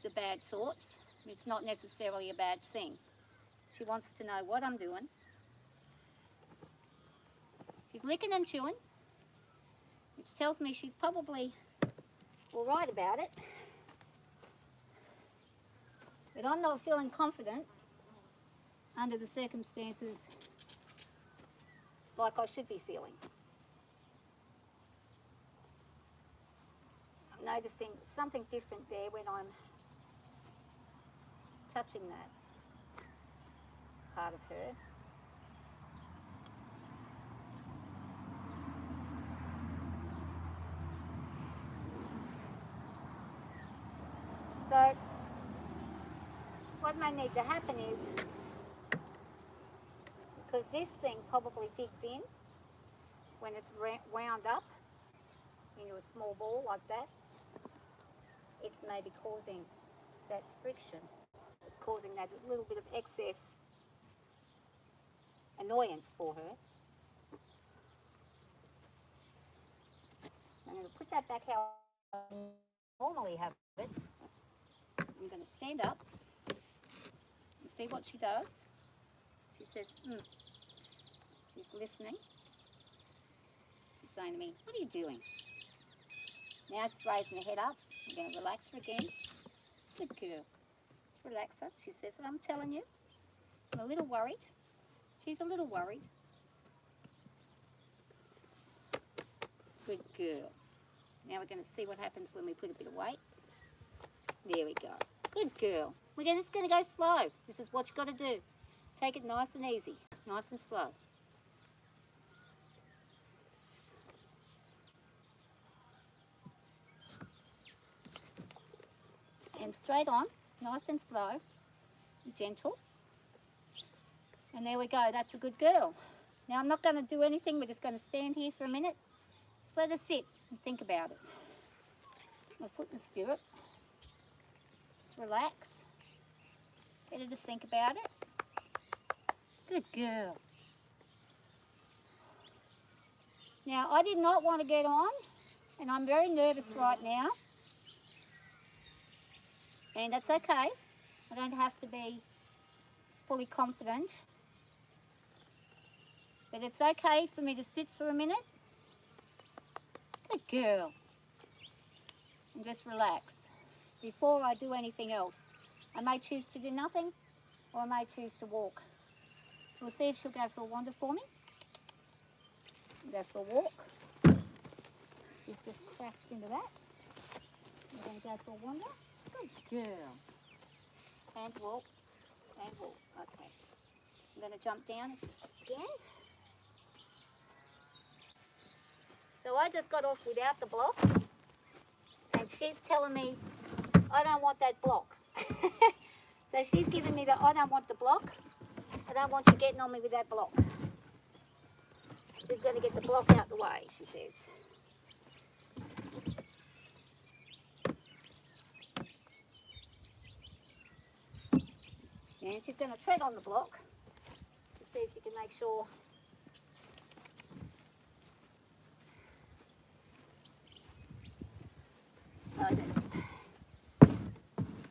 the bad thoughts. It's not necessarily a bad thing. She wants to know what I'm doing. She's licking and chewing, which tells me she's probably all right about it. But I'm not feeling confident under the circumstances like I should be feeling. I'm noticing something different there when I'm touching that part of her. So what may need to happen is, because this thing probably digs in when it's wound up into a small ball like that, it's maybe causing that friction. It's causing that little bit of excess annoyance for her. I'm going to put that back how I normally have it. I'm going to stand up and see what she does. She says, She's listening. She's saying to me, what are you doing? Now she's raising her head up. I'm going to relax her again. Good girl. Just relax her. She says, I'm telling you, I'm a little worried. She's a little worried. Good girl. Now we're going to see what happens when we put a bit of weight. There we go. Good girl. We're just going to go slow. This is what you've got to do. Take it nice and easy. Nice and slow. And straight on. Nice and slow. Gentle. And there we go. That's a good girl. Now I'm not going to do anything. We're just going to stand here for a minute. Just let her sit and think about it. My foot in the stirrup. Just relax. Get her to think about it. Good girl. Now I did not want to get on, and I'm very nervous right now. And that's okay. I don't have to be fully confident. But it's okay for me to sit for a minute. Good girl. And just relax before I do anything else. I may choose to do nothing, or I may choose to walk. We'll see if she'll go for a wander for me. Go for a walk. She's just crashed into that. We're going to go for a wander. Good girl. And walk. And walk. Okay. I'm going to jump down again. So I just got off without the block. And she's telling me, I don't want that block. So she's giving me the, I don't want the block. I don't want you getting on me with that block. She's going to get the block out the way, she says. And she's going to tread on the block to see if she can make sure.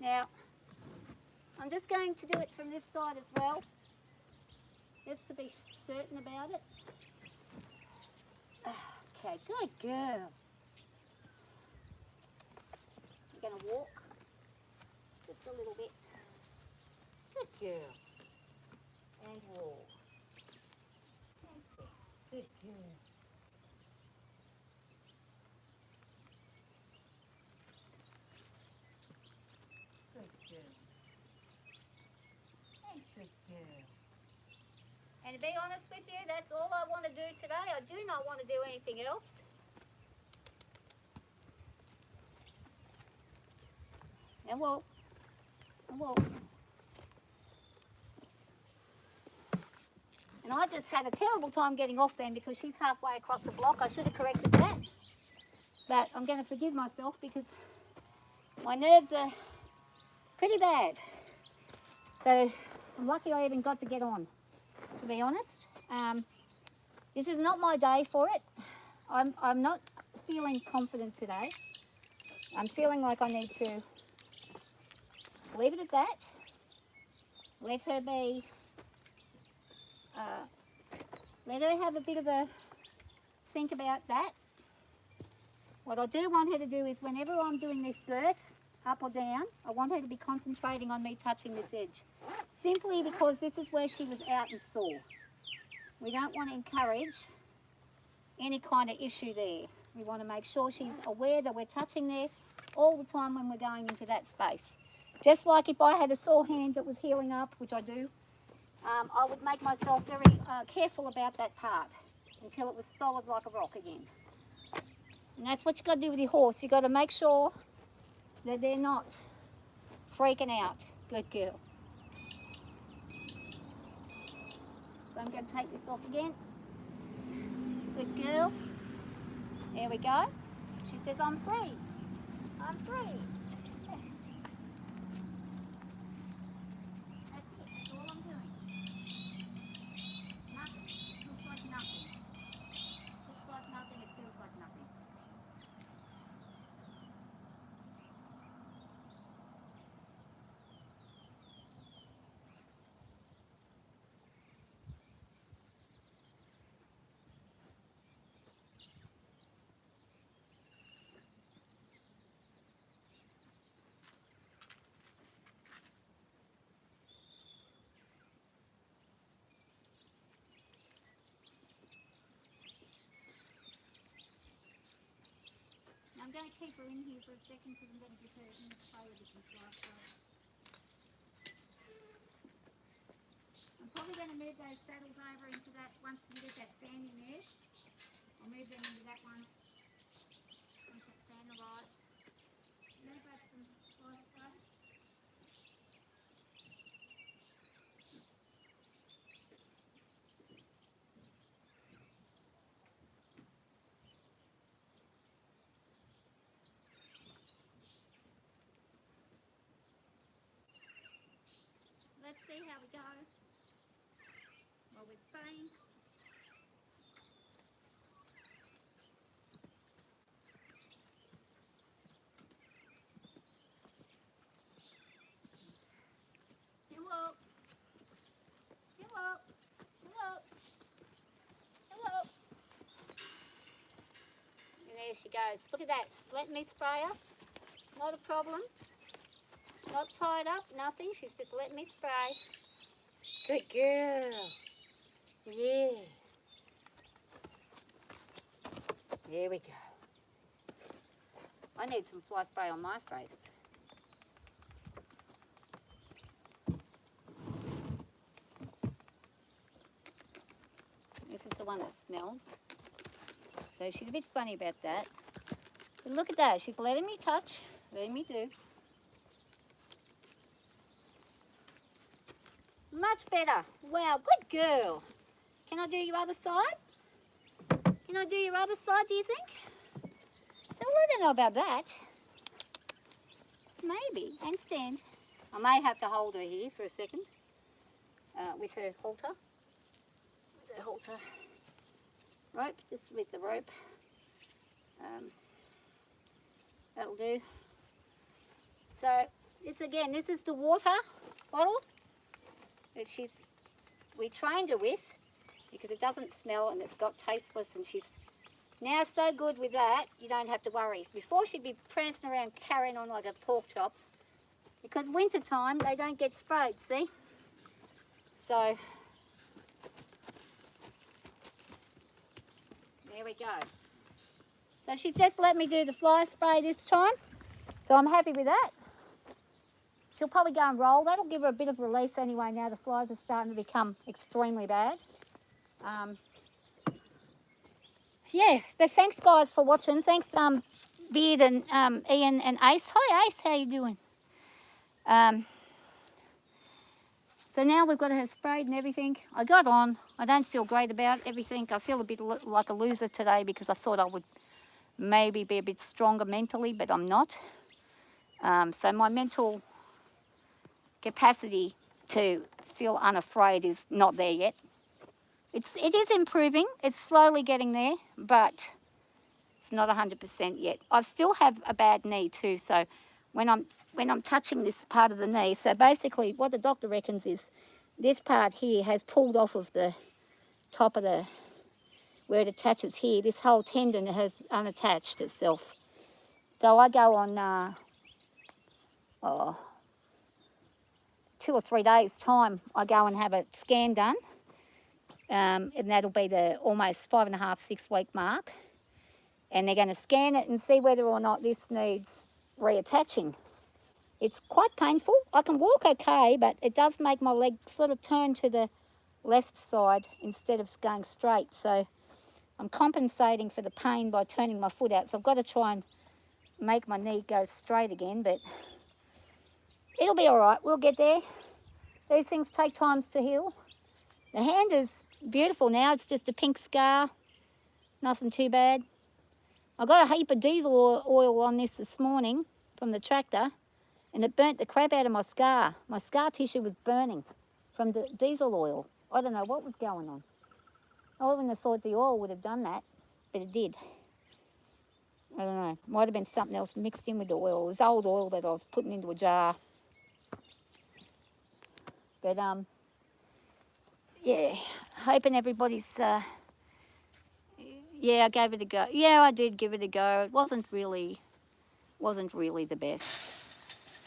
Now, I'm just going to do it from this side as well, just to be certain about it. Okay, good girl. You're going to walk just a little bit. Good girl. And walk. Good girl. Good girl. And to be honest with you, that's all I want to do today. I do not want to do anything else. And walk. And walk. And I just had a terrible time getting off then because she's halfway across the block. I should have corrected that. But I'm going to forgive myself because my nerves are pretty bad. So I'm lucky I even got to get on, to be honest. This is not my day for it. I'm not feeling confident today. I'm feeling like I need to leave it at that. Let her be, let her have a bit of a think about that. What I do want her to do is whenever I'm doing this girth, up or down, I want her to be concentrating on me touching this edge. Simply because this is where she was out and sore. We don't want to encourage any kind of issue there. We want to make sure she's aware that we're touching there all the time when we're going into that space. Just like if I had a sore hand that was healing up, which I do, I would make myself very careful about that part until it was solid like a rock again. And that's what you've got to do with your horse. You've got to make sure that they're not freaking out. Good girl. So I'm going to take this off again. Good girl. There we go. She says, I'm free. I'm free. I'm going to keep her in here for a second because I'm going to give her in the play with some fly spray. I'm probably going to move those saddles over into that once you get that fan in there. I'll move them into that one once that fan arrives. I'm going to grab some fly spray. Let's see how we go while we're spraying. Hello. Hello. Hello. Hello. And there she goes. Look at that. Let me spray her. Not a problem. Not tied up, nothing. She's just let me spray. Good girl. Yeah. There we go. I need some fly spray on my face. This is the one that smells. So she's a bit funny about that. But look at that. She's letting me touch, letting me do. Much better. Wow, good girl. Can I do your other side? Can I do your other side, do you think? So I don't know about that. Maybe. And stand. I may have to hold her here for a second with her halter. With her halter. Rope, just with the rope. That'll do. So this is the water bottle that we trained her with because it doesn't smell and it's got tasteless, and she's now so good with that you don't have to worry. Before she'd be prancing around carrying on like a pork chop because winter time they don't get sprayed, see? So there we go. So she's just let me do the fly spray this time, so I'm happy with that. She'll probably go and roll. That'll give her a bit of relief anyway now the flies are starting to become extremely bad. Yeah, but thanks guys for watching. Thanks Beard and Ian and Ace. Hi Ace, how you doing? So now we've got her sprayed and everything. I got on. I don't feel great about everything. I feel a bit like a loser today because I thought I would maybe be a bit stronger mentally, but I'm not. So my mental capacity to feel unafraid is not there yet. It is improving. It's slowly getting there, but it's not 100% yet. I still have a bad knee too, so when I'm touching this part of the knee, so basically what the doctor reckons is this part here has pulled off of the top of the, where it attaches here, this whole tendon has unattached itself. So I go on 2 or 3 days time, I go and have a scan done. And that'll be the almost 5.5, 6 week mark. And they're going to scan it and see whether or not this needs reattaching. It's quite painful. I can walk okay, but it does make my leg sort of turn to the left side instead of going straight. So I'm compensating for the pain by turning my foot out. So I've got to try and make my knee go straight again, but it'll be all right. We'll get there. These things take time to heal. The hand is beautiful now. It's just a pink scar. Nothing too bad. I got a heap of diesel oil on this morning from the tractor, and it burnt the crap out of my scar. My scar tissue was burning from the diesel oil. I don't know what was going on. I wouldn't have thought the oil would have done that, but it did. I don't know. Might have been something else mixed in with the oil. It was old oil that I was putting into a jar. But yeah, hoping everybody's yeah, I gave it a go. Yeah, I did give it a go. It wasn't really the best.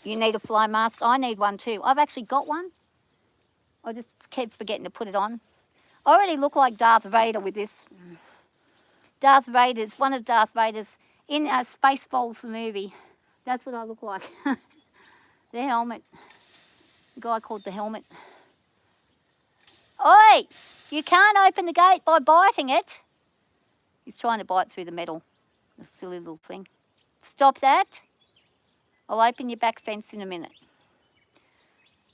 You need a fly mask. I need one too. I've actually got one. I just keep forgetting to put it on. I already look like Darth Vader with this. Darth Vader's, one of Darth Vader's in Spaceballs, the movie. That's what I look like. The helmet. The guy called the helmet. Oi! You can't open the gate by biting it. He's trying to bite through the metal. The silly little thing. Stop that. I'll open your back fence in a minute.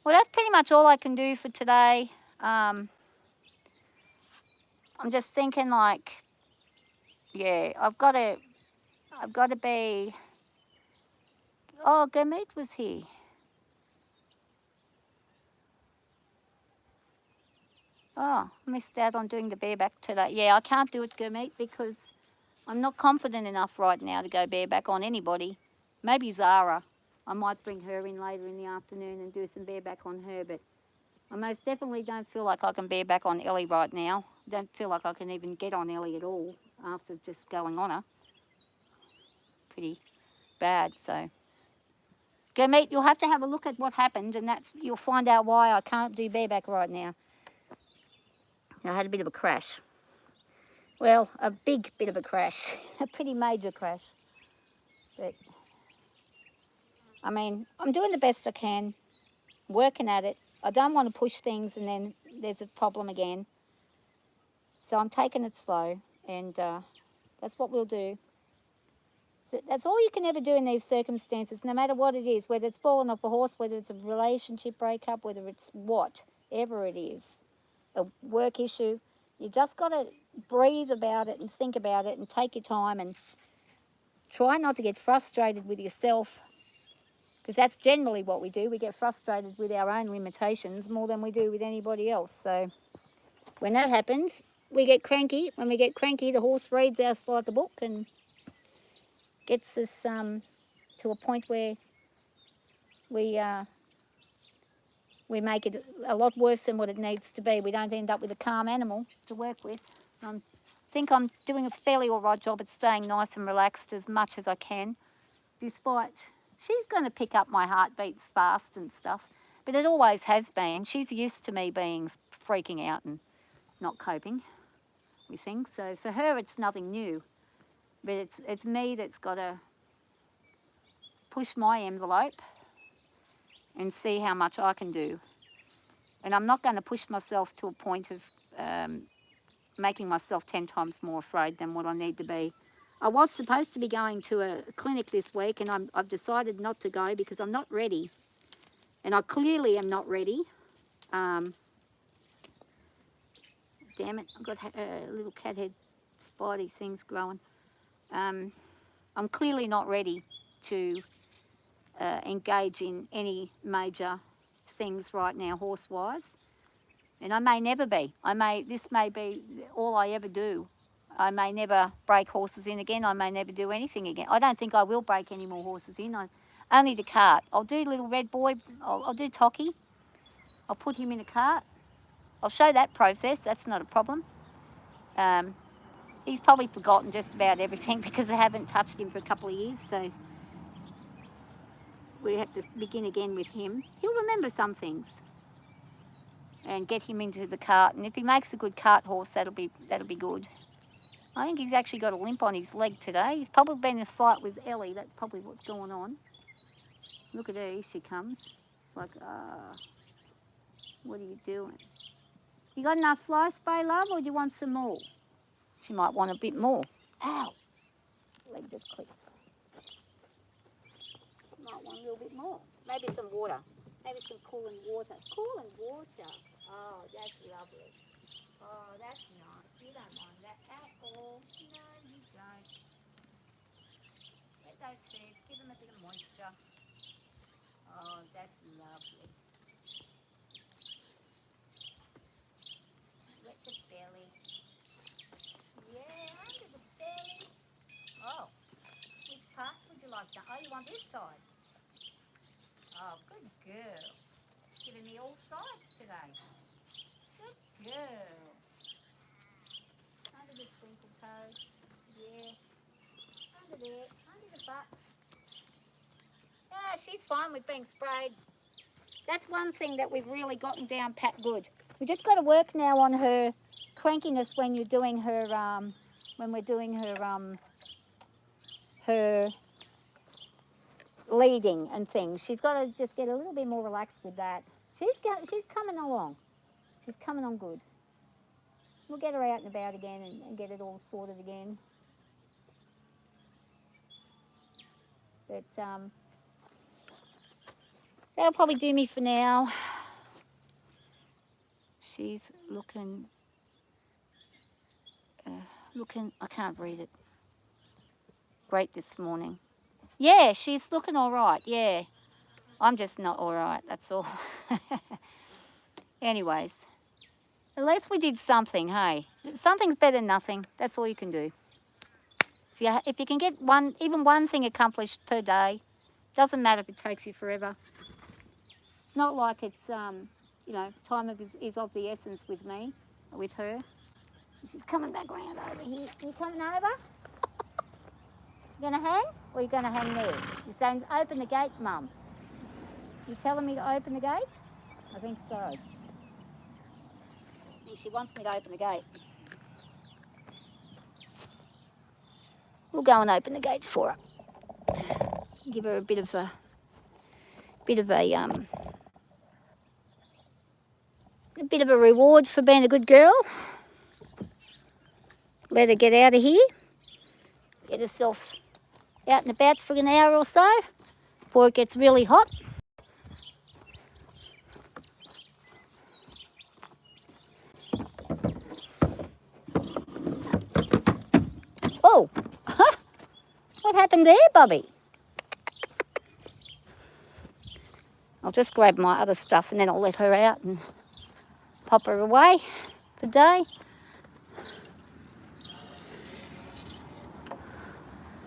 Well, that's pretty much all I can do for today. I'm just thinking like, yeah, I've got to be, oh, Gurmeet was here. Oh, missed out on doing the bareback today. Yeah, I can't do it, Gurmeet, because I'm not confident enough right now to go bareback on anybody. Maybe Zara. I might bring her in later in the afternoon and do some bareback on her, but I most definitely don't feel like I can bareback on Ellie right now. Don't feel like I can even get on Ellie at all after just going on her. Pretty bad, so. Gurmeet, you'll have to have a look at what happened, and you'll find out why I can't do bareback right now. I had a bit of a crash. Well, a big bit of a crash. A pretty major crash. But, I mean, I'm doing the best I can, working at it. I don't want to push things and then there's a problem again. So I'm taking it slow, and that's what we'll do. So that's all you can ever do in these circumstances, no matter what it is, whether it's falling off a horse, whether it's a relationship breakup, whether it's whatever it is, a work issue. You just got to breathe about it and think about it and take your time and try not to get frustrated with yourself, because that's generally what we do. We get frustrated with our own limitations more than we do with anybody else. So when that happens, we get cranky. When we get cranky, the horse reads us like a book and gets us to a point where we make it a lot worse than what it needs to be. We don't end up with a calm animal to work with. I think I'm doing a fairly all right job at staying nice and relaxed as much as I can, despite she's going to pick up my heartbeats fast and stuff, but it always has been. She's used to me freaking out and not coping with things. So for her, it's nothing new, but it's me that's got to push my envelope and see how much I can do. And I'm not going to push myself to a point of making myself 10 times more afraid than what I need to be. I was supposed to be going to a clinic this week, and I've decided not to go because I'm not ready. And I clearly am not ready. Damn it, I've got little cat head spidey things growing. I'm clearly not ready to engage in any major things right now, horse-wise. And I may never be. This may be all I ever do. I may never break horses in again. I may never do anything again. I don't think I will break any more horses in. Only the cart. I'll do little red boy. I'll do Tocky. I'll put him in a cart. I'll show that process. That's not a problem. He's probably forgotten just about everything because I haven't touched him for a couple of years. So we have to begin again with him. He'll remember some things. And get him into the cart. And if he makes a good cart horse, that'll be good. I think he's actually got a limp on his leg today. He's probably been in a fight with Ellie. That's probably what's going on. Look at her, here she comes. It's like, what are you doing? You got enough fly spray, love, or do you want some more? She might want a bit more. Ow! Leg just clicked. Might want a little bit more. Maybe some water. Maybe some cooling water. Cooling water. Oh, that's lovely. Oh, that's nice. You don't mind that at all. No, you don't. Let those fish, give them a bit of moisture. Oh, that's lovely. Wet the belly. Yeah, under the belly. Oh, which part would you like to? Oh, you want this side? Oh, good girl. Giving me all sides today. Good girl. Under the twinkle toe. Yeah. Under there. Under the butt. Yeah, she's fine with being sprayed. That's one thing that we've really gotten down pat good. We just got to work now on her crankiness when you're doing her, when we're doing her her leading and things. She's got to just get a little bit more relaxed with that. She's coming along. She's coming on good. We'll get her out and about again and get it all sorted again. But that'll probably do me for now. She's looking, I can't read it. Great this morning. Yeah, she's looking all right, yeah. I'm just not all right, that's all. Anyways, at least we did something, hey? Something's better than nothing. That's all you can do. If you can get even one thing accomplished per day, doesn't matter if it takes you forever. Not like it's, you know, time is of the essence with me, with her. She's coming back around over here. You coming over? You gonna hang? Or you gonna hang there? You're saying, open the gate, Mum. You telling me to open the gate? I think so. I think she wants me to open the gate. We'll go and open the gate for her. Give her a bit of a reward for being a good girl. Let her get out of here. Get herself out and about for an hour or so before it gets really hot. Oh, what happened there, Bubby? I'll just grab my other stuff and then I'll let her out and pop her away for the day.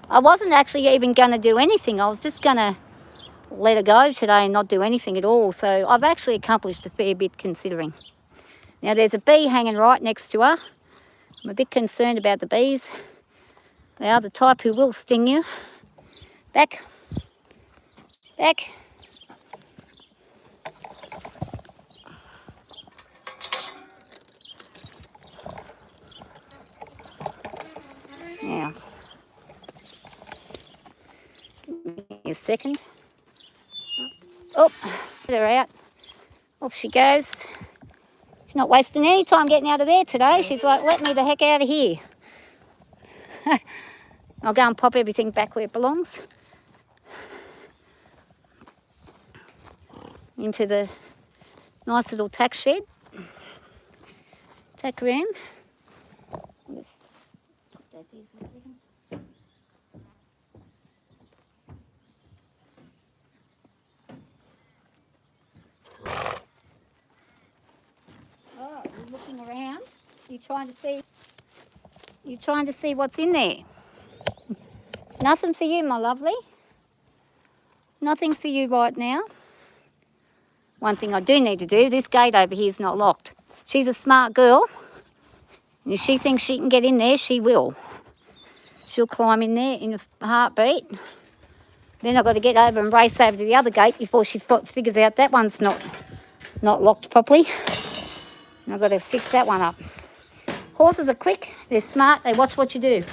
I wasn't actually even going to do anything. I was just going to let her go today and not do anything at all. So I've actually accomplished a fair bit considering. Now there's a bee hanging right next to her. I'm a bit concerned about the bees. They are the type who will sting you. Back. Back. Now, give me a second. Oh, get her out. Off she goes. She's not wasting any time getting out of there today. She's like, let me the heck out of here. I'll go and pop everything back where it belongs. Into the nice little tack shed. Tack room. I'll just put that there for a second. Oh, you're looking around. You're trying to see what's in there. Nothing for you, my lovely. Nothing for you right now. One thing I do need to do, this gate over here is not locked. She's a smart girl. And if she thinks she can get in there, she will. She'll climb in there in a heartbeat. Then I've got to get over and race over to the other gate before she figures out that one's not locked properly. And I've got to fix that one up. Horses are quick, they're smart, they watch what you do.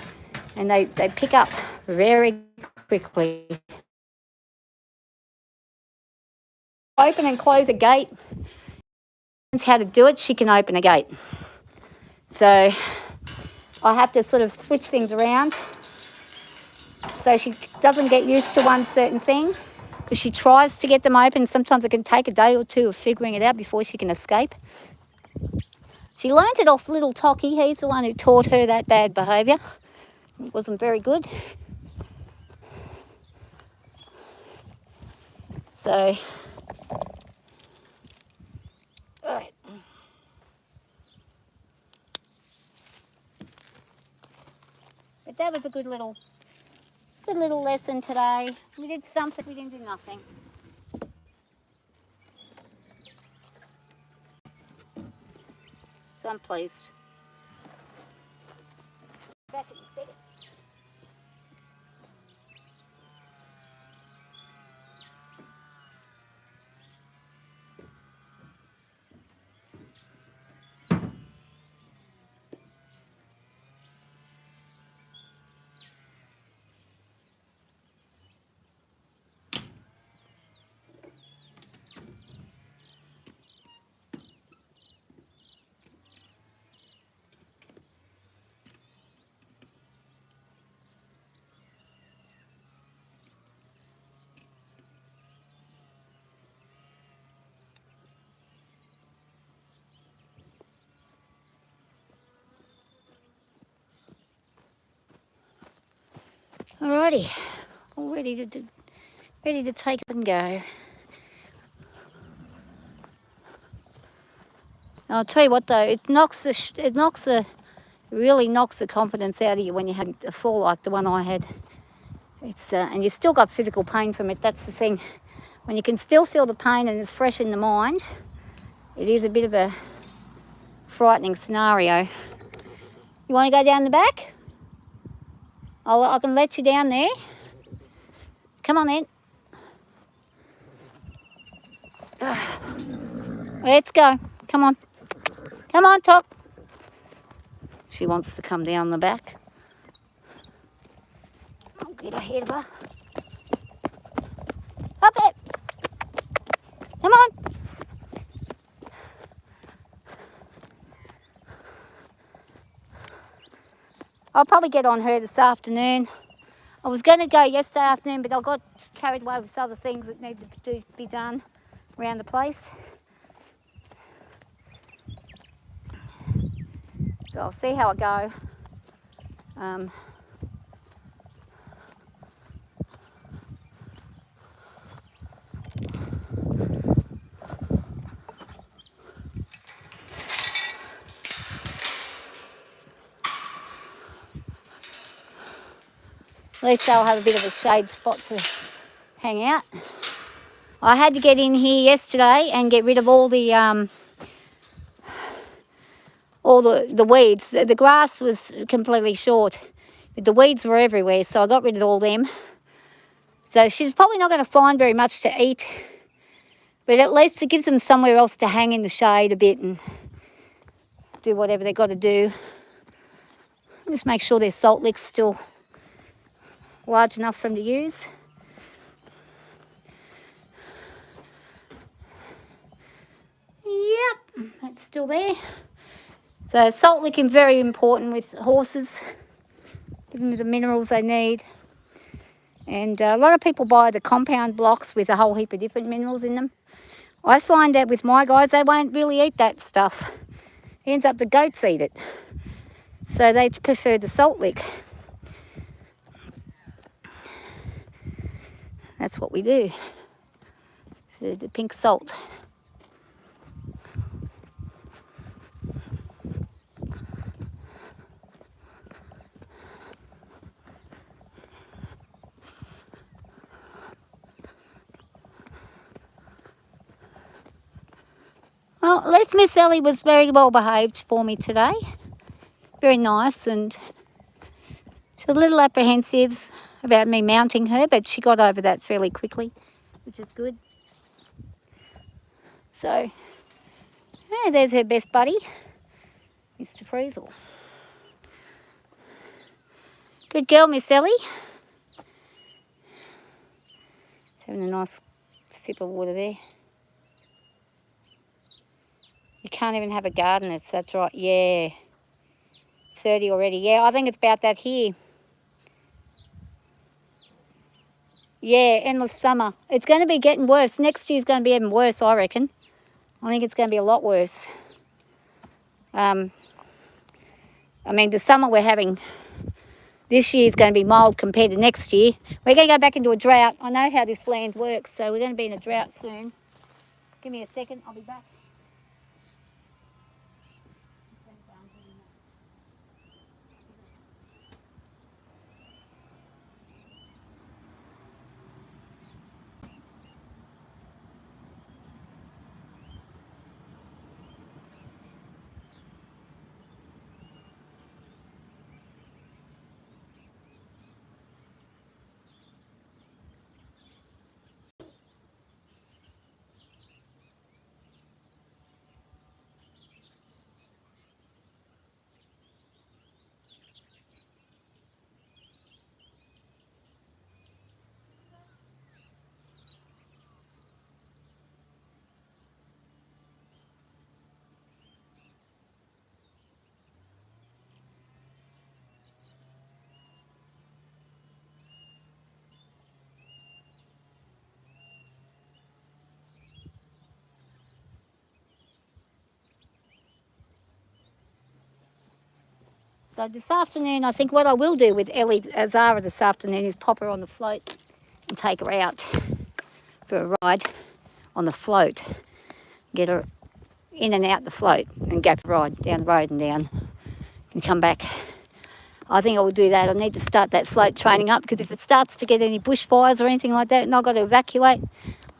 And they pick up very quickly. Open and close a gate. How to do it, she can open a gate. So I have to sort of switch things around so she doesn't get used to one certain thing. Because she tries to get them open, sometimes it can take a day or two of figuring it out before she can escape. She learnt it off little Tocky. He's the one who taught her that bad behaviour. It wasn't very good. So, right. But that was a good little lesson today. We did something, we didn't do nothing. So I'm pleased. Back in the second. Alrighty, all ready to take up and go. I'll tell you what though, it really knocks the confidence out of you when you have a fall like the one I had. It's and you still got physical pain from it. That's the thing. When you can still feel the pain and it's fresh in the mind, it is a bit of a frightening scenario. You want to go down the back? I can let you down there. Come on then. Let's go. Come on. Come on, Top. She wants to come down the back. I'll get ahead of her. Up there. Come on. I'll probably get on her this afternoon. I was going to go yesterday afternoon, but I got carried away with other things that needed to be done around the place. So I'll see how I go. At least they'll have a bit of a shade spot to hang out. I had to get in here yesterday and get rid of all the weeds. The grass was completely short, but the weeds were everywhere, so I got rid of all them. So she's probably not going to find very much to eat, but at least it gives them somewhere else to hang in the shade a bit and do whatever they've got to do. Just make sure their salt lick's still large enough for them to use. Yep, that's still there. So salt licking very important with horses, giving them the minerals they need. And a lot of people buy the compound blocks with a whole heap of different minerals in them. I find that with my guys, they won't really eat that stuff. It ends up the goats eat it. So they prefer the salt lick. That's what we do. So the pink salt. Well, at least Miss Ellie was very well behaved for me today. Very nice, and she was a little apprehensive about me mounting her, but she got over that fairly quickly, which is good. So, yeah, there's her best buddy, Mr. Friesel. Good girl, Miss Ellie. She's having a nice sip of water there. You can't even have a garden if that's right. Yeah. 30 already. Yeah, I think it's about that here. Yeah, endless summer. It's going to be getting worse. Next year's going to be even worse, I reckon. I think it's going to be a lot worse. I mean, the summer we're having this year is going to be mild compared to next year. We're going to go back into a drought. I know how this land works, so we're going to be in a drought soon. Give me a second, I'll be back. So this afternoon, I think what I will do with Ellie Zara this afternoon is pop her on the float and take her out for a ride on the float. Get her in and out the float and go for a ride down the road and down and come back. I think I will do that. I need to start that float training up because if it starts to get any bushfires or anything like that and I've got to evacuate,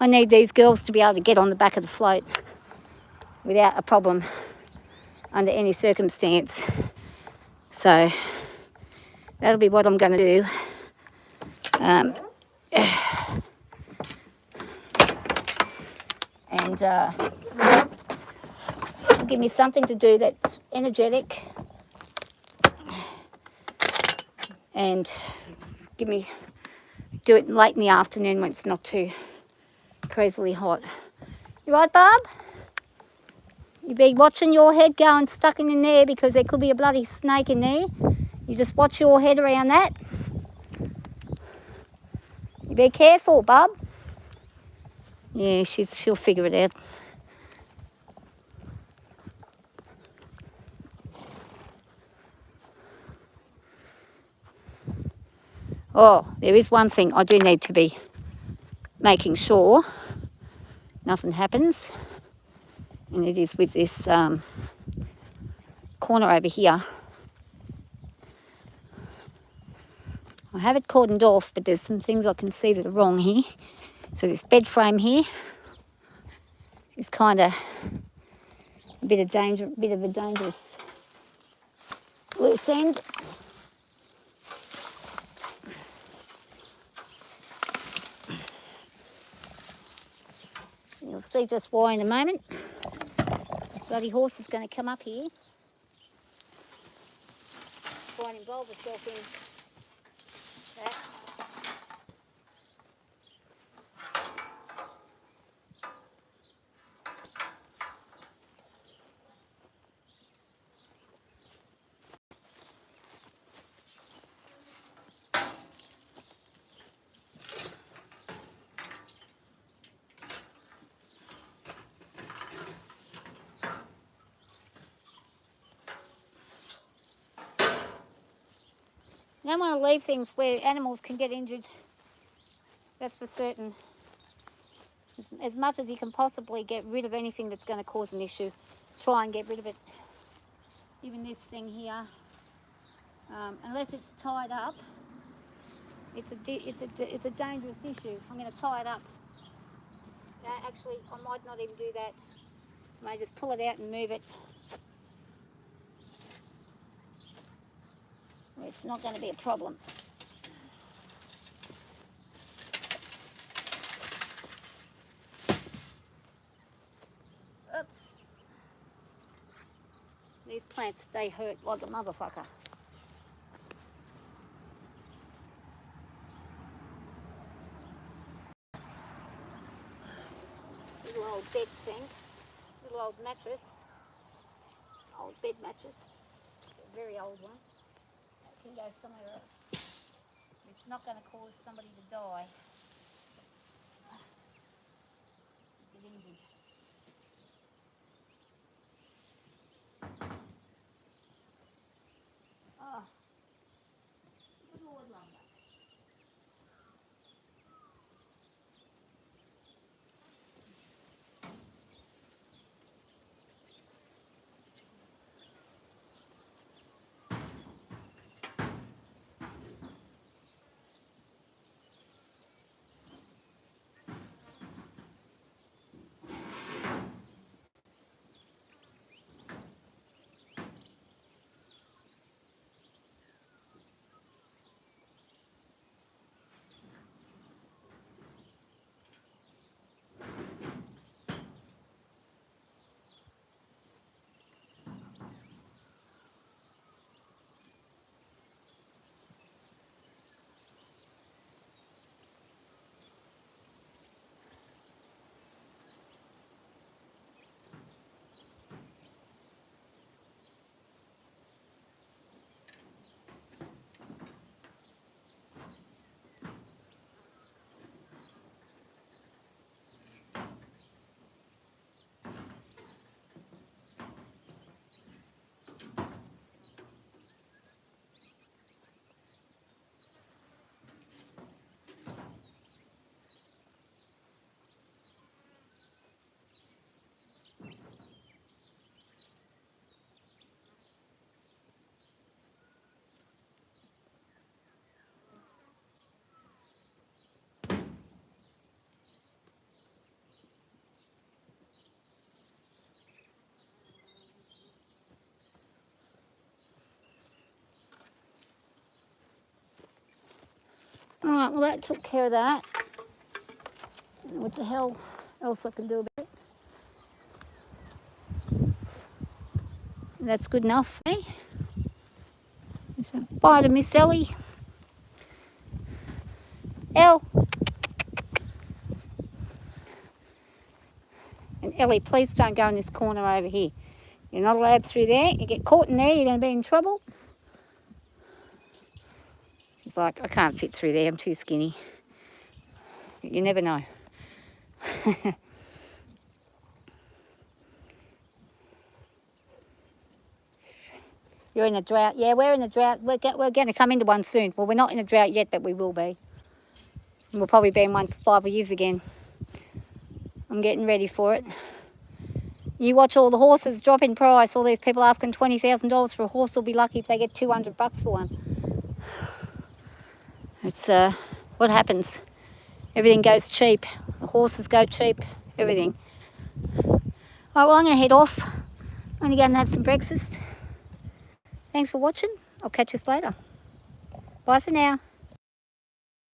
I need these girls to be able to get on the back of the float without a problem under any circumstance. So that'll be what I'm going to do. And give me something to do that's energetic and do it late in the afternoon when it's not too crazily hot. You right, Barb? You be watching your head going stuck in there because there could be a bloody snake in there. You just watch your head around that. You be careful, Barb. Yeah, she'll figure it out. Oh, there is one thing I do need to be making sure nothing happens, and it is with this corner over here. I have it cordoned off, but there's some things I can see that are wrong here. So this bed frame here is kind of a bit of a dangerous loose end. You'll see just why in a moment. This bloody horse is going to come up here. Try and involve herself in that. You don't want to leave things where animals can get injured. That's for certain. As much as you can possibly get rid of anything that's going to cause an issue, try and get rid of it. Even this thing here, unless it's tied up, it's a dangerous issue. I'm going to tie it up. Actually, I might not even do that. I may just pull it out and move it. It's not going to be a problem. Oops. These plants, they hurt like a motherfucker. Little old bed thing. Little old mattress. Old bed mattress. A very old one. It can go somewhere else. It's not going to cause somebody to die. Get injured. Oh, good Lord lumber. Alright, well that took care of that. What the hell else I can do about it? That's good enough for me. Bye to Miss Ellie. Elle. And Ellie, please don't go in this corner over here. You're not allowed through there. You get caught in there, you're going to be in trouble. She's like, I can't fit through there, I'm too skinny. You never know. You're in a drought. Yeah, we're in a drought. We're going to come into one soon. Well, we're not in a drought yet, but we will be. We'll probably be in one for 5 years again. I'm getting ready for it. You watch all the horses drop in price. All these people asking $20,000 for a horse will be lucky if they get $200 for one. It's what happens. Everything goes cheap. The horses go cheap. Everything. All right, well, I'm going to head off. I'm going to go and have some breakfast. Thanks for watching. I'll catch you later. Bye for now.